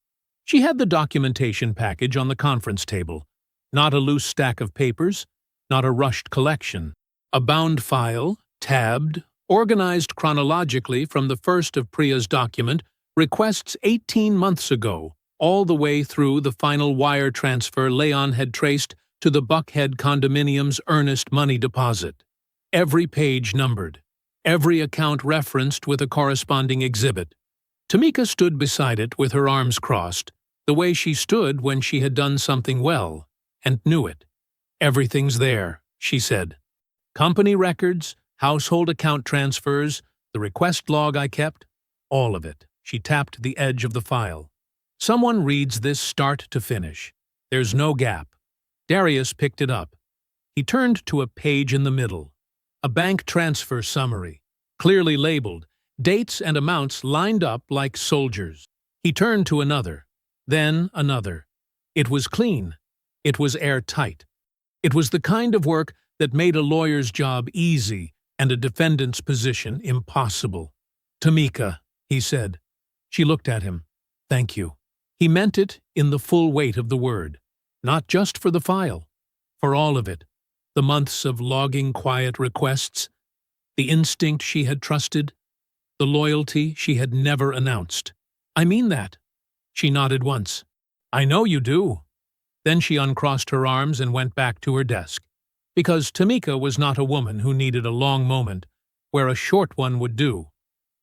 She had the documentation package on the conference table. Not a loose stack of papers, not a rushed collection. A bound file, tabbed, organized chronologically from the first of Priya's document, requests 18 months ago, all the way through the final wire transfer Leon had traced to the Buckhead condominium's earnest money deposit. Every page numbered, every account referenced with a corresponding exhibit. Tamika stood beside it with her arms crossed, the way she stood when she had done something well, and knew it. "Everything's there," she said. "Company records, household account transfers, the request log I kept, all of it." She tapped the edge of the file. "Someone reads this start to finish. There's no gap." Darius picked it up. He turned to a page in the middle. A bank transfer summary, clearly labeled, dates and amounts lined up like soldiers. He turned to another, then another. It was clean. It was airtight. It was the kind of work that made a lawyer's job easy and a defendant's position impossible. "Tamika," he said. She looked at him. "Thank you." He meant it in the full weight of the word. Not just for the file. For all of it. The months of logging quiet requests. The instinct she had trusted. The loyalty she had never announced. "I mean that." She nodded once. "I know you do." Then she uncrossed her arms and went back to her desk. Because Tamika was not a woman who needed a long moment, where a short one would do.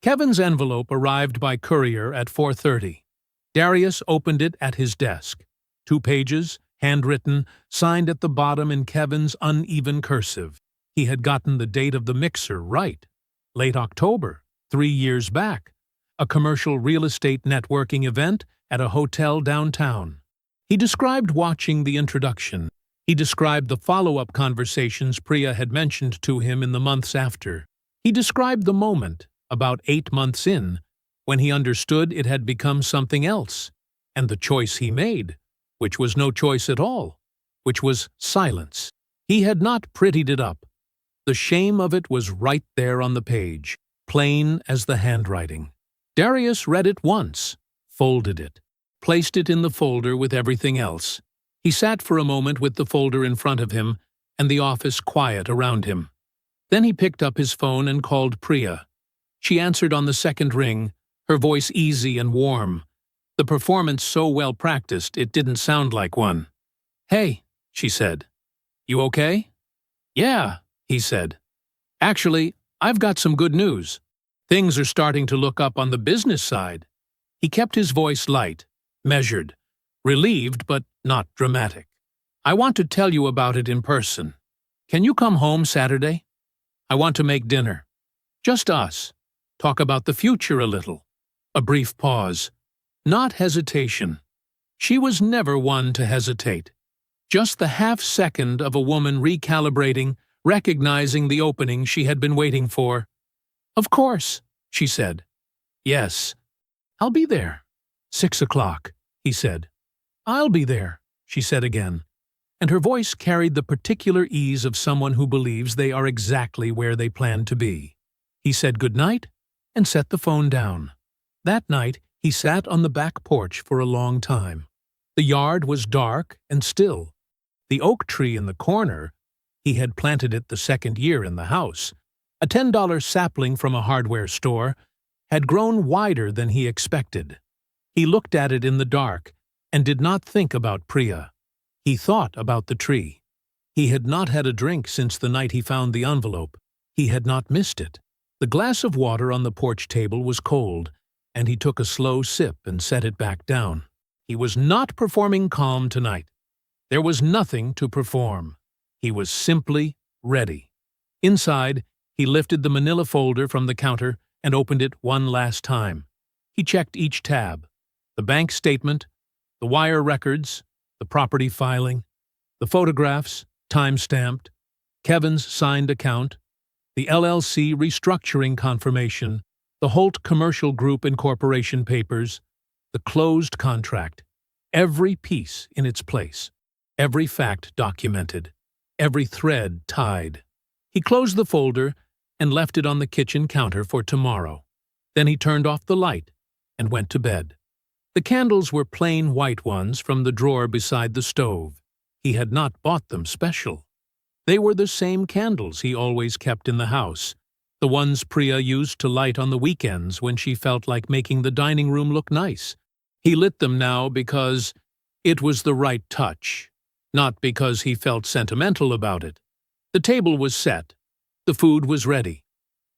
Kevin's envelope arrived by courier at 4:30. Darius opened it at his desk. 2 pages, handwritten, signed at the bottom in Kevin's uneven cursive. He had gotten the date of the mixer right. Late October, 3 years back. A commercial real estate networking event at a hotel downtown. He described watching the introduction. He described the follow-up conversations Priya had mentioned to him in the months after. He described the moment, about 8 months in, when he understood it had become something else, and the choice he made, which was no choice at all, which was silence. He had not prettied it up. The shame of it was right there on the page, plain as the handwriting. Darius read it once, folded it, placed it in the folder with everything else. He sat for a moment with the folder in front of him and the office quiet around him. Then he picked up his phone and called Priya. She answered on the second ring, her voice easy and warm. The performance so well practiced it didn't sound like one. "Hey," she said. "You okay?" "Yeah," he said. "Actually, I've got some good news. Things are starting to look up on the business side." He kept his voice light, measured, relieved but not dramatic. "I want to tell you about it in person. Can you come home Saturday? I want to make dinner. Just us. Talk about the future a little." A brief pause. Not hesitation. She was never one to hesitate. Just the half-second of a woman recalibrating, recognizing the opening she had been waiting for. "Of course," she said. "Yes. I'll be there." 6 o'clock, he said. "I'll be there," she said again, and her voice carried the particular ease of someone who believes they are exactly where they plan to be. He said good night and set the phone down. That night, he sat on the back porch for a long time. The yard was dark and still. The oak tree in the corner, he had planted it the second year in the house, a $10 sapling from a hardware store, had grown wider than he expected. He looked at it in the dark and did not think about Priya. He thought about the tree. He had not had a drink since the night he found the envelope. He had not missed it. The glass of water on the porch table was cold, and he took a slow sip and set it back down. He was not performing calm tonight. There was nothing to perform. He was simply ready. Inside, he lifted the manila folder from the counter and opened it one last time. He checked each tab: the bank statement, the wire records, the property filing, the photographs, time-stamped, Kevin's signed account, the LLC restructuring confirmation, the Holt Commercial Group Incorporation papers, the closed contract, every piece in its place, every fact documented, every thread tied. He closed the folder and left it on the kitchen counter for tomorrow. Then he turned off the light and went to bed. The candles were plain white ones from the drawer beside the stove. He had not bought them special. They were the same candles he always kept in the house, the ones Priya used to light on the weekends when she felt like making the dining room look nice. He lit them now because it was the right touch, not because he felt sentimental about it. The table was set. The food was ready.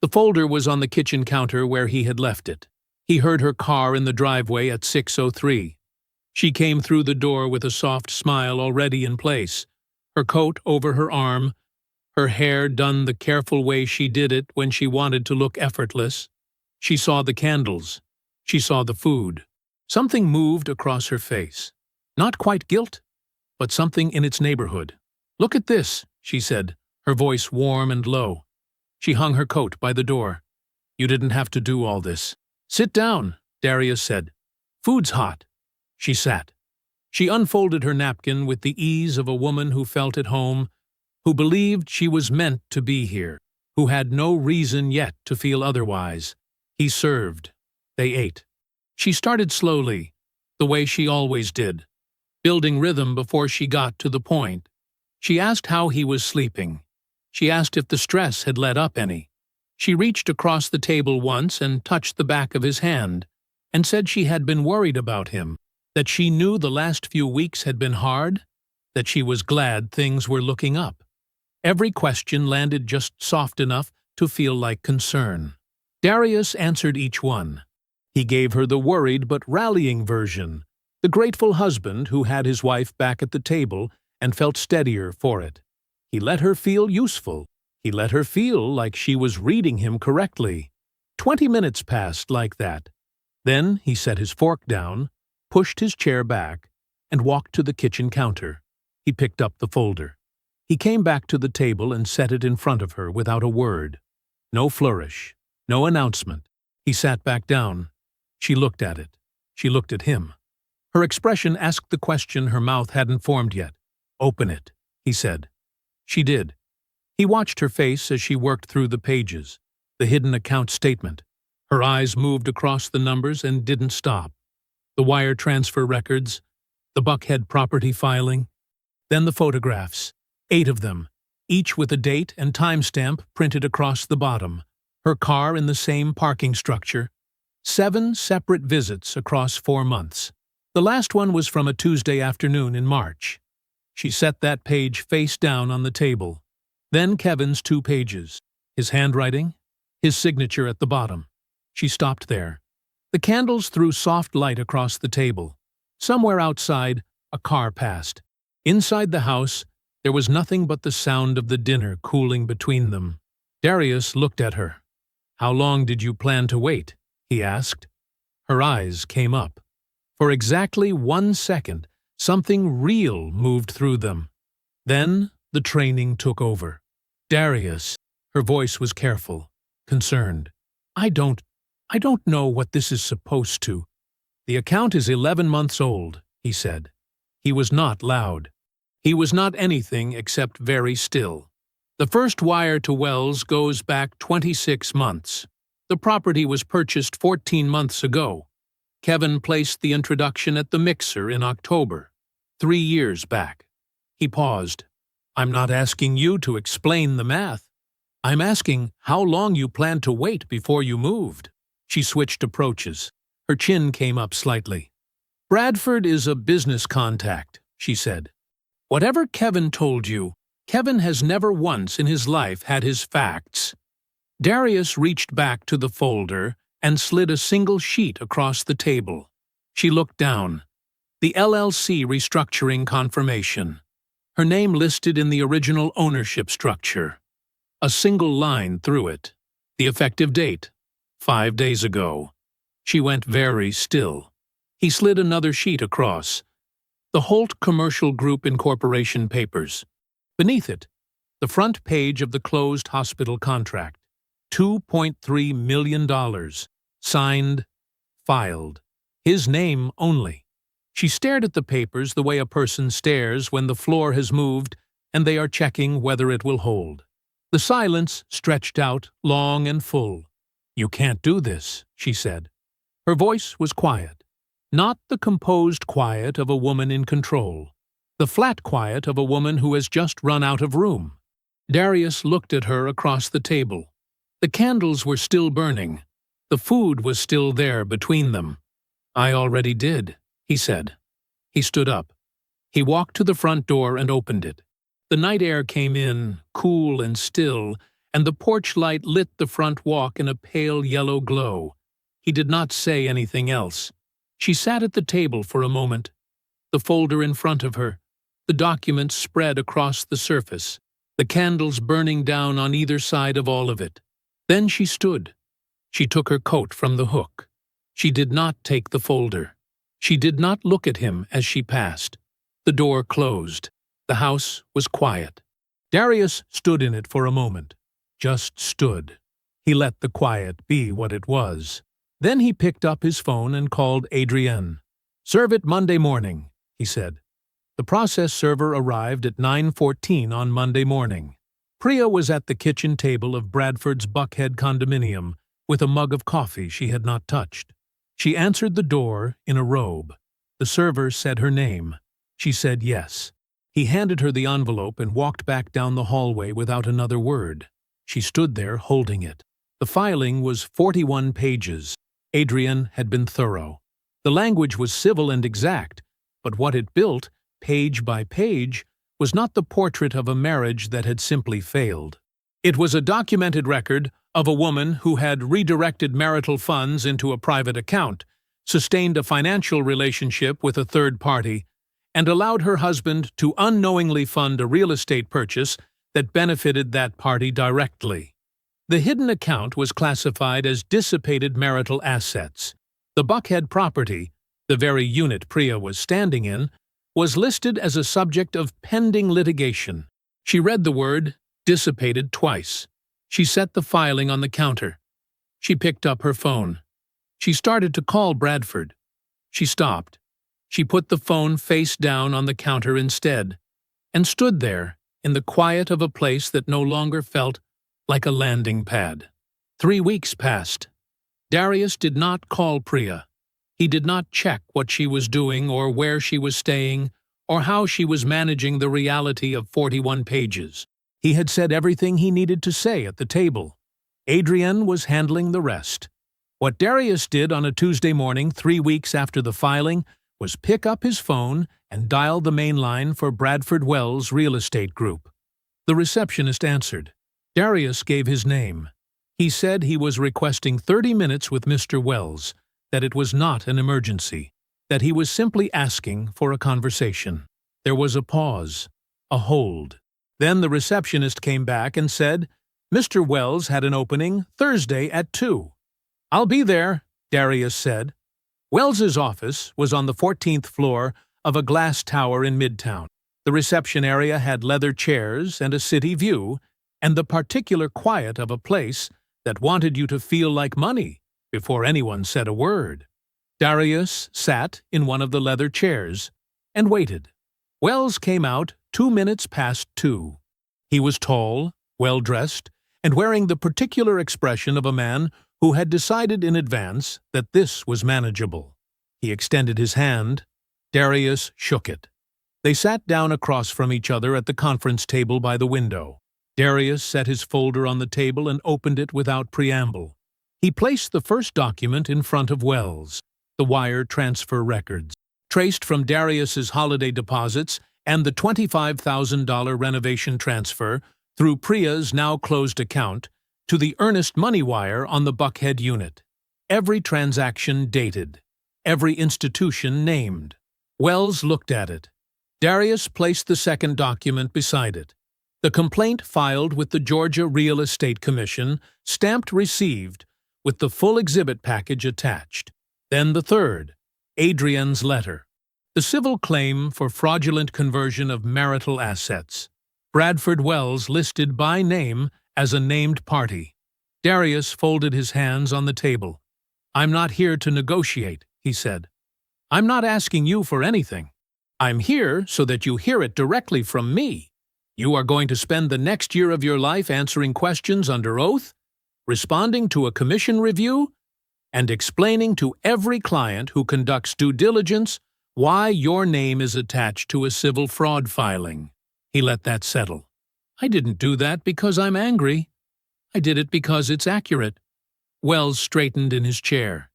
The folder was on the kitchen counter where he had left it. He heard her car in the driveway at 6:03. She came through the door with a soft smile already in place, her coat over her arm, her hair done the careful way she did it when she wanted to look effortless. She saw the candles. She saw the food. Something moved across her face. Not quite guilt, but something in its neighborhood. "Look at this," she said, her voice warm and low. She hung her coat by the door. "You didn't have to do all this." "Sit down," Darius said. "Food's hot." She sat. She unfolded her napkin with the ease of a woman who felt at home, who believed she was meant to be here, who had no reason yet to feel otherwise. He served. They ate. She started slowly, the way she always did, building rhythm before she got to the point. She asked how he was sleeping. She asked if the stress had let up any. She reached across the table once and touched the back of his hand, and said she had been worried about him, that she knew the last few weeks had been hard, that she was glad things were looking up. Every question landed just soft enough to feel like concern. Darius answered each one. He gave her the worried but rallying version, the grateful husband who had his wife back at the table and felt steadier for it. He let her feel useful. He let her feel like she was reading him correctly. 20 minutes passed like that. Then he set his fork down, pushed his chair back, and walked to the kitchen counter. He picked up the folder. He came back to the table and set it in front of her without a word. No flourish, no announcement. He sat back down. She looked at it. She looked at him. Her expression asked the question her mouth hadn't formed yet. "Open it," he said. She did. He watched her face as she worked through the pages, the hidden account statement. Her eyes moved across the numbers and didn't stop. The wire transfer records, the Buckhead property filing, then the photographs, 8 of them, each with a date and timestamp printed across the bottom, her car in the same parking structure, 7 separate visits across 4 months. The last one was from a Tuesday afternoon in March. She set that page face down on the table. Then Kevin's 2 pages, his handwriting, his signature at the bottom. She stopped there. The candles threw soft light across the table. Somewhere outside, a car passed. Inside the house, there was nothing but the sound of the dinner cooling between them. Darius looked at her. "How long did you plan to wait?" he asked. Her eyes came up. For exactly 1 second, Something real moved through them. Then the training took over. Darius, her voice was careful, concerned. I don't know what this is supposed to. The account is 11 months old, he said. He was not loud. He was not anything except very still. The first wire to Wells goes back 26 months. The property was purchased 14 months ago. Kevin placed the introduction at the mixer in October, 3 years back. He paused. I'm not asking you to explain the math. I'm asking how long you planned to wait before you moved. She switched approaches. Her chin came up slightly. Bradford is a business contact, she said. Whatever Kevin told you, Kevin has never once in his life had his facts. Darius reached back to the folder and slid a single sheet across the table. She looked down. The LLC restructuring confirmation. Her name listed in the original ownership structure. A single line through it. The effective date, 5 days ago. She went very still. He slid another sheet across. The Holt Commercial Group Incorporation papers. Beneath it, the front page of the closed hospital contract. $2.3 million. Signed, filed. His name only. She stared at the papers the way a person stares when the floor has moved and they are checking whether it will hold. The silence stretched out long and full. You can't do this, she said. Her voice was quiet. Not the composed quiet of a woman in control. The flat quiet of a woman who has just run out of room. Darius looked at her across the table. The candles were still burning. The food was still there between them. I already did, he said. He stood up. He walked to the front door and opened it. The night air came in, cool and still, and the porch light lit the front walk in a pale yellow glow. He did not say anything else. She sat at the table for a moment. The folder in front of her, the documents spread across the surface, the candles burning down on either side of all of it. Then she stood. She took her coat from the hook. She did not take the folder. She did not look at him as she passed. The door closed. The house was quiet. Darius stood in it for a moment. Just stood. He let the quiet be what it was. Then he picked up his phone and called Adrienne. Serve it Monday morning, he said. The process server arrived at 9:14 on Monday morning. Priya was at the kitchen table of Bradford's Buckhead condominium with a mug of coffee she had not touched. She answered the door in a robe. The server said her name. She said yes. He handed her the envelope and walked back down the hallway without another word. She stood there holding it. The filing was 41 pages. Adrienne had been thorough. The language was civil and exact, but what it built, page by page, was not the portrait of a marriage that had simply failed. It was a documented record of a woman who had redirected marital funds into a private account, sustained a financial relationship with a third party, and allowed her husband to unknowingly fund a real estate purchase that benefited that party directly. The hidden account was classified as dissipated marital assets. The Buckhead property, the very unit Priya was standing in, was listed as a subject of pending litigation. She read the word dissipated twice. She set the filing on the counter. She picked up her phone. She started to call Bradford. She stopped. She put the phone face down on the counter instead, and stood there in the quiet of a place that no longer felt like a landing pad. 3 weeks passed. Darius did not call Priya. He did not check what she was doing or where she was staying or how she was managing the reality of 41 pages. He had said everything he needed to say at the table. Adrienne was handling the rest. What Darius did on a Tuesday morning 3 weeks after the filing was pick up his phone and dial the main line for Bradford Wells Real Estate Group. The receptionist answered. Darius gave his name. He said he was requesting 30 minutes with Mr. Wells, that it was not an emergency, that he was simply asking for a conversation. There was a pause, a hold. Then the receptionist came back and said, Mr. Wells had an opening Thursday at 2. I'll be there, Darius said. Wells's office was on the 14th floor of a glass tower in Midtown. The reception area had leather chairs and a city view, and the particular quiet of a place that wanted you to feel like money before anyone said a word. Darius sat in one of the leather chairs and waited. Wells came out 2 minutes past 2. He was tall, well-dressed, and wearing the particular expression of a man who had decided in advance that this was manageable. He extended his hand. Darius shook it. They sat down across from each other at the conference table by the window. Darius set his folder on the table and opened it without preamble. He placed the first document in front of Wells, the wire transfer records, traced from Darius's holiday deposits and the $25,000 renovation transfer through Priya's now-closed account to the earnest money wire on the Buckhead unit. Every transaction dated, every institution named. Wells looked at it. Darius placed the second document beside it. The complaint filed with the Georgia Real Estate Commission, stamped received, with the full exhibit package attached. Then the third, Adrian's letter. The civil claim for fraudulent conversion of marital assets. Bradford Wells listed by name as a named party. Darius folded his hands on the table. "I'm not here to negotiate," he said. "I'm not asking you for anything. I'm here so that you hear it directly from me. You are going to spend the next year of your life answering questions under oath, responding to a commission review, and explaining to every client who conducts due diligence why your name is attached to a civil fraud filing." He let that settle. "I didn't do that because I'm angry. I did it because it's accurate." Wells straightened in his chair.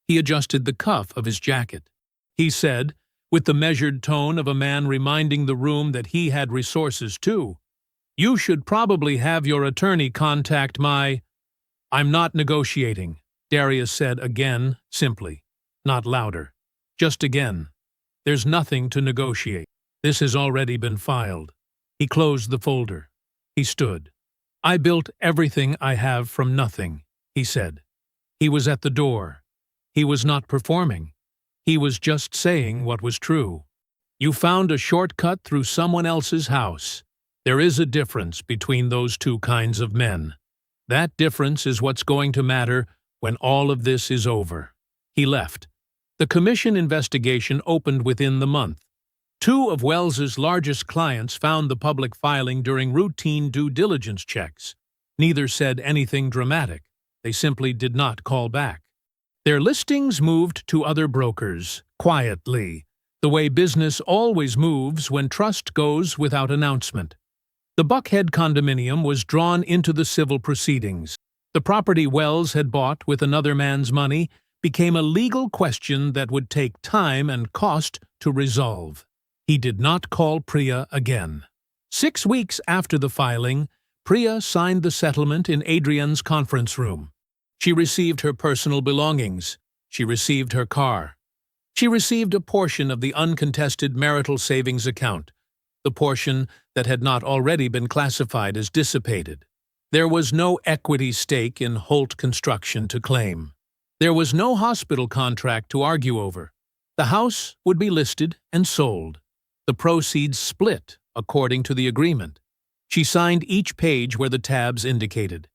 He adjusted the cuff of his jacket. He said, with the measured tone of a man reminding the room that he had resources too, "You should probably have your attorney contact my—" "I'm not negotiating," Darius said again, simply, not louder. "Just again. There's nothing to negotiate. This has already been filed." He closed the folder. He stood. "I built everything I have from nothing," he said. He was at the door. He was not performing. He was just saying what was true. "You found a shortcut through someone else's house. There is a difference between those two kinds of men. That difference is what's going to matter when all of this is over." He left. The commission investigation opened within the month. 2 of Wells's largest clients found the public filing during routine due diligence checks. Neither said anything dramatic. They simply did not call back. Their listings moved to other brokers, quietly, the way business always moves when trust goes without announcement. The Buckhead condominium was drawn into the civil proceedings. The property Wells had bought with another man's money became a legal question that would take time and cost to resolve. He did not call Priya again. 6 weeks after the filing, Priya signed the settlement in Adrian's conference room. She received her personal belongings. She received her car. She received a portion of the uncontested marital savings account, the portion that had not already been classified as dissipated. There was no equity stake in Holt Construction to claim. There was no hospital contract to argue over. The house would be listed and sold. The proceeds split according to the agreement. She signed each page where the tabs indicated.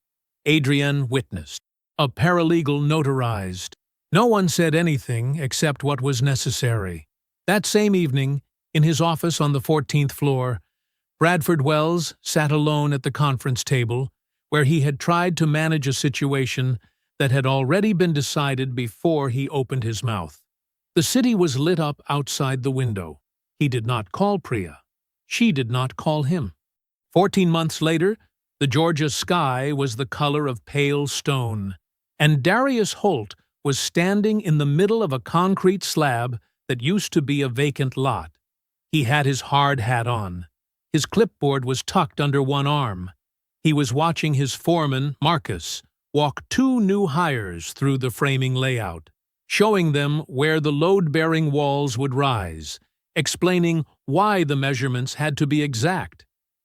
Adrian witnessed. A paralegal notarized. No one said anything except what was necessary. That same evening, in his office on the 14th floor, Bradford Wells sat alone at the conference table, where he had tried to manage a situation that had already been decided before he opened his mouth. The city was lit up outside the window. He did not call Priya. She did not call him. 14 months later, the Georgia sky was the color of pale stone, and Darius Holt was standing in the middle of a concrete slab that used to be a vacant lot. He had his hard hat on. His clipboard was tucked under one arm. He was watching his foreman, Marcus, walk 2 new hires through the framing layout, showing them where the load-bearing walls would rise, explaining why the measurements had to be exact.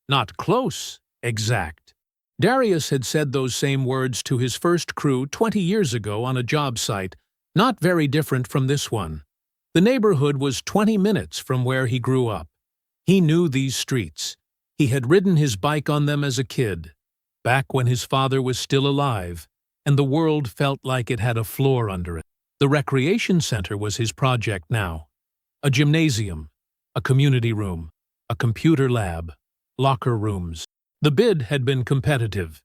Not close, exact. Darius had said those same words to his first crew 20 years ago on a job site, not very different from this one. The neighborhood was 20 minutes from where he grew up. He knew these streets. He had ridden his bike on them as a kid, back when his father was still alive, and the world felt like it had a floor under it. The recreation center was his project now. A gymnasium, a community room, a computer lab, locker rooms. The bid had been competitive.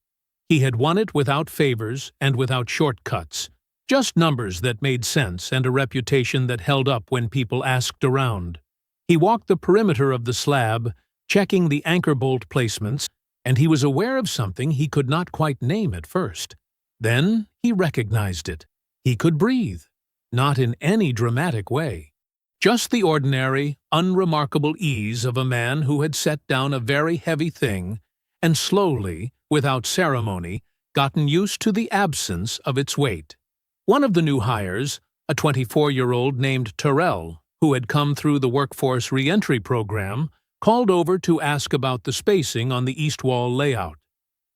He had won it without favors and without shortcuts, just numbers that made sense and a reputation that held up when people asked around. He walked the perimeter of the slab, checking the anchor bolt placements, and he was aware of something he could not quite name at first. Then he recognized it. He could breathe, not in any dramatic way. Just the ordinary, unremarkable ease of a man who had set down a very heavy thing and slowly, without ceremony, gotten used to the absence of its weight. One of the new hires, a 24-year-old named Terrell, who had come through the workforce re-entry program, called over to ask about the spacing on the east wall layout.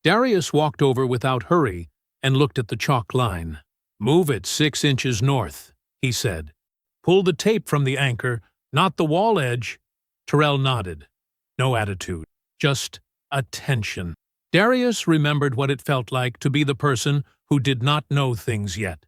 Darius walked over without hurry and looked at the chalk line. "Move it 6 inches north," he said. "Pull the tape from the anchor, not the wall edge." Terrell nodded. No attitude, just attention. Darius remembered what it felt like to be the person who did not know things yet.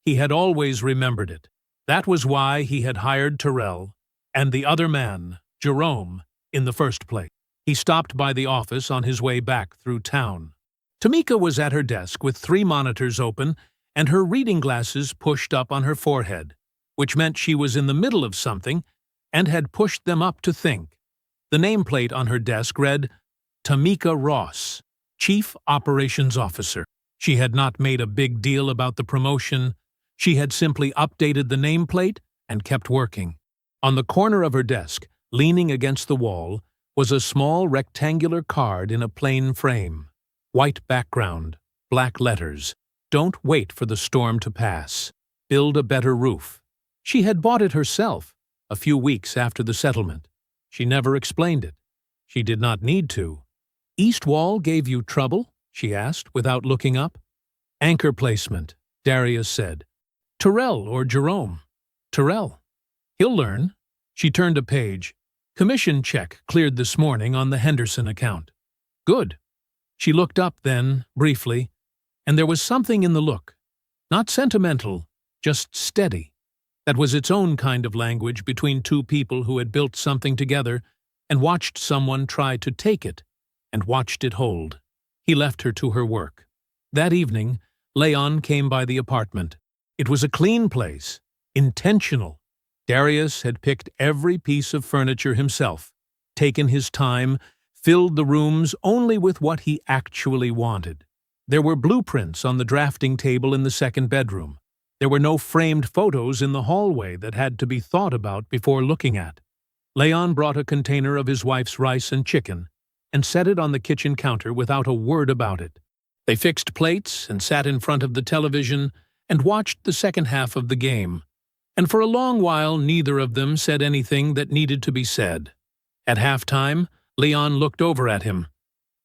He had always remembered it. That was why he had hired Terrell and the other man, Jerome, in the first place. He stopped by the office on his way back through town. Tamika was at her desk with 3 monitors open and her reading glasses pushed up on her forehead, which meant she was in the middle of something and had pushed them up to think. The nameplate on her desk read, Tamika Ross, Chief Operations Officer. She had not made a big deal about the promotion. She had simply updated the nameplate and kept working. On the corner of her desk, leaning against the wall, was a small rectangular card in a plain frame. White background, black letters. Don't wait for the storm to pass. Build a better roof. She had bought it herself, a few weeks after the settlement. She never explained it. She did not need to. "East wall gave you trouble?" she asked, without looking up. "Anchor placement," Darius said. "Terrell or Jerome?" "Terrell. He'll learn." She turned a page. "Commission check cleared this morning on the Henderson account." "Good." She looked up then, briefly, and there was something in the look. Not sentimental, just steady. That was its own kind of language between 2 people who had built something together and watched someone try to take it, and watched it hold. He left her to her work. That evening, Leon came by the apartment. It was a clean place, intentional. Darius had picked every piece of furniture himself, taken his time, filled the rooms only with what he actually wanted. There were blueprints on the drafting table in the second bedroom. There were no framed photos in the hallway that had to be thought about before looking at. Leon brought a container of his wife's rice and chicken and set it on the kitchen counter without a word about it. They fixed plates and sat in front of the television and watched the second half of the game. And for a long while, neither of them said anything that needed to be said. At halftime, Leon looked over at him.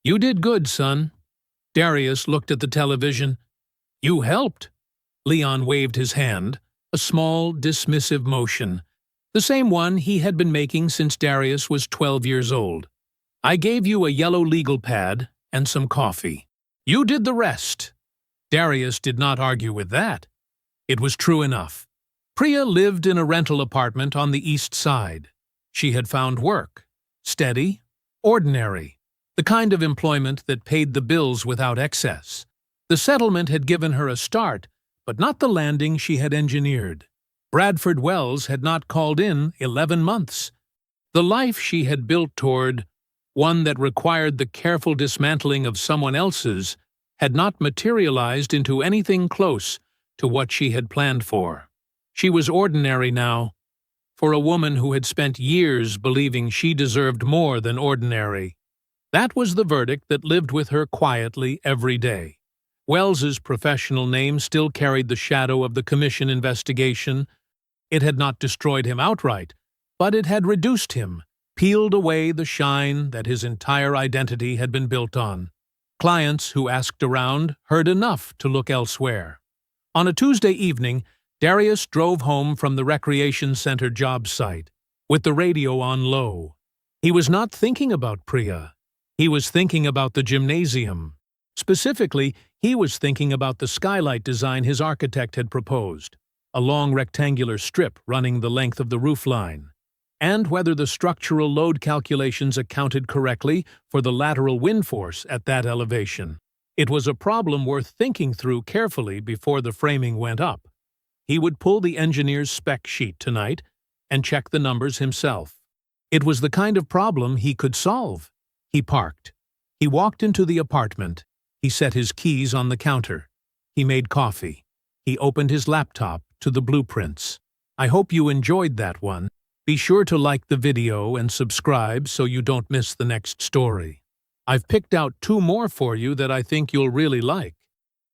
"You did good, son." Darius looked at the television. "You helped." Leon waved his hand, a small, dismissive motion, the same one he had been making since Darius was 12 years old. "I gave you a yellow legal pad and some coffee. You did the rest." Darius did not argue with that. It was true enough. Priya lived in a rental apartment on the east side. She had found work. Steady, ordinary, the kind of employment that paid the bills without excess. The settlement had given her a start, but not the landing she had engineered. Bradford Wells had not called in 11 months. The life she had built toward, one that required the careful dismantling of someone else's, had not materialized into anything close to what she had planned for. She was ordinary now, for a woman who had spent years believing she deserved more than ordinary. That was the verdict that lived with her quietly every day. Wells's professional name still carried the shadow of the commission investigation. It had not destroyed him outright, but it had reduced him, peeled away the shine that his entire identity had been built on. Clients who asked around heard enough to look elsewhere. On a Tuesday evening, Darius drove home from the recreation center job site, with the radio on low. He was not thinking about Priya. He was thinking about the gymnasium. Specifically, he was thinking about the skylight design his architect had proposed, a long rectangular strip running the length of the roofline, and whether the structural load calculations accounted correctly for the lateral wind force at that elevation. It was a problem worth thinking through carefully before the framing went up. He would pull the engineer's spec sheet tonight and check the numbers himself. It was the kind of problem he could solve. He parked. He walked into the apartment. He set his keys on the counter. He made coffee. He opened his laptop to the blueprints. I hope you enjoyed that one. Be sure to like the video and subscribe so you don't miss the next story. I've picked out 2 more for you that I think you'll really like.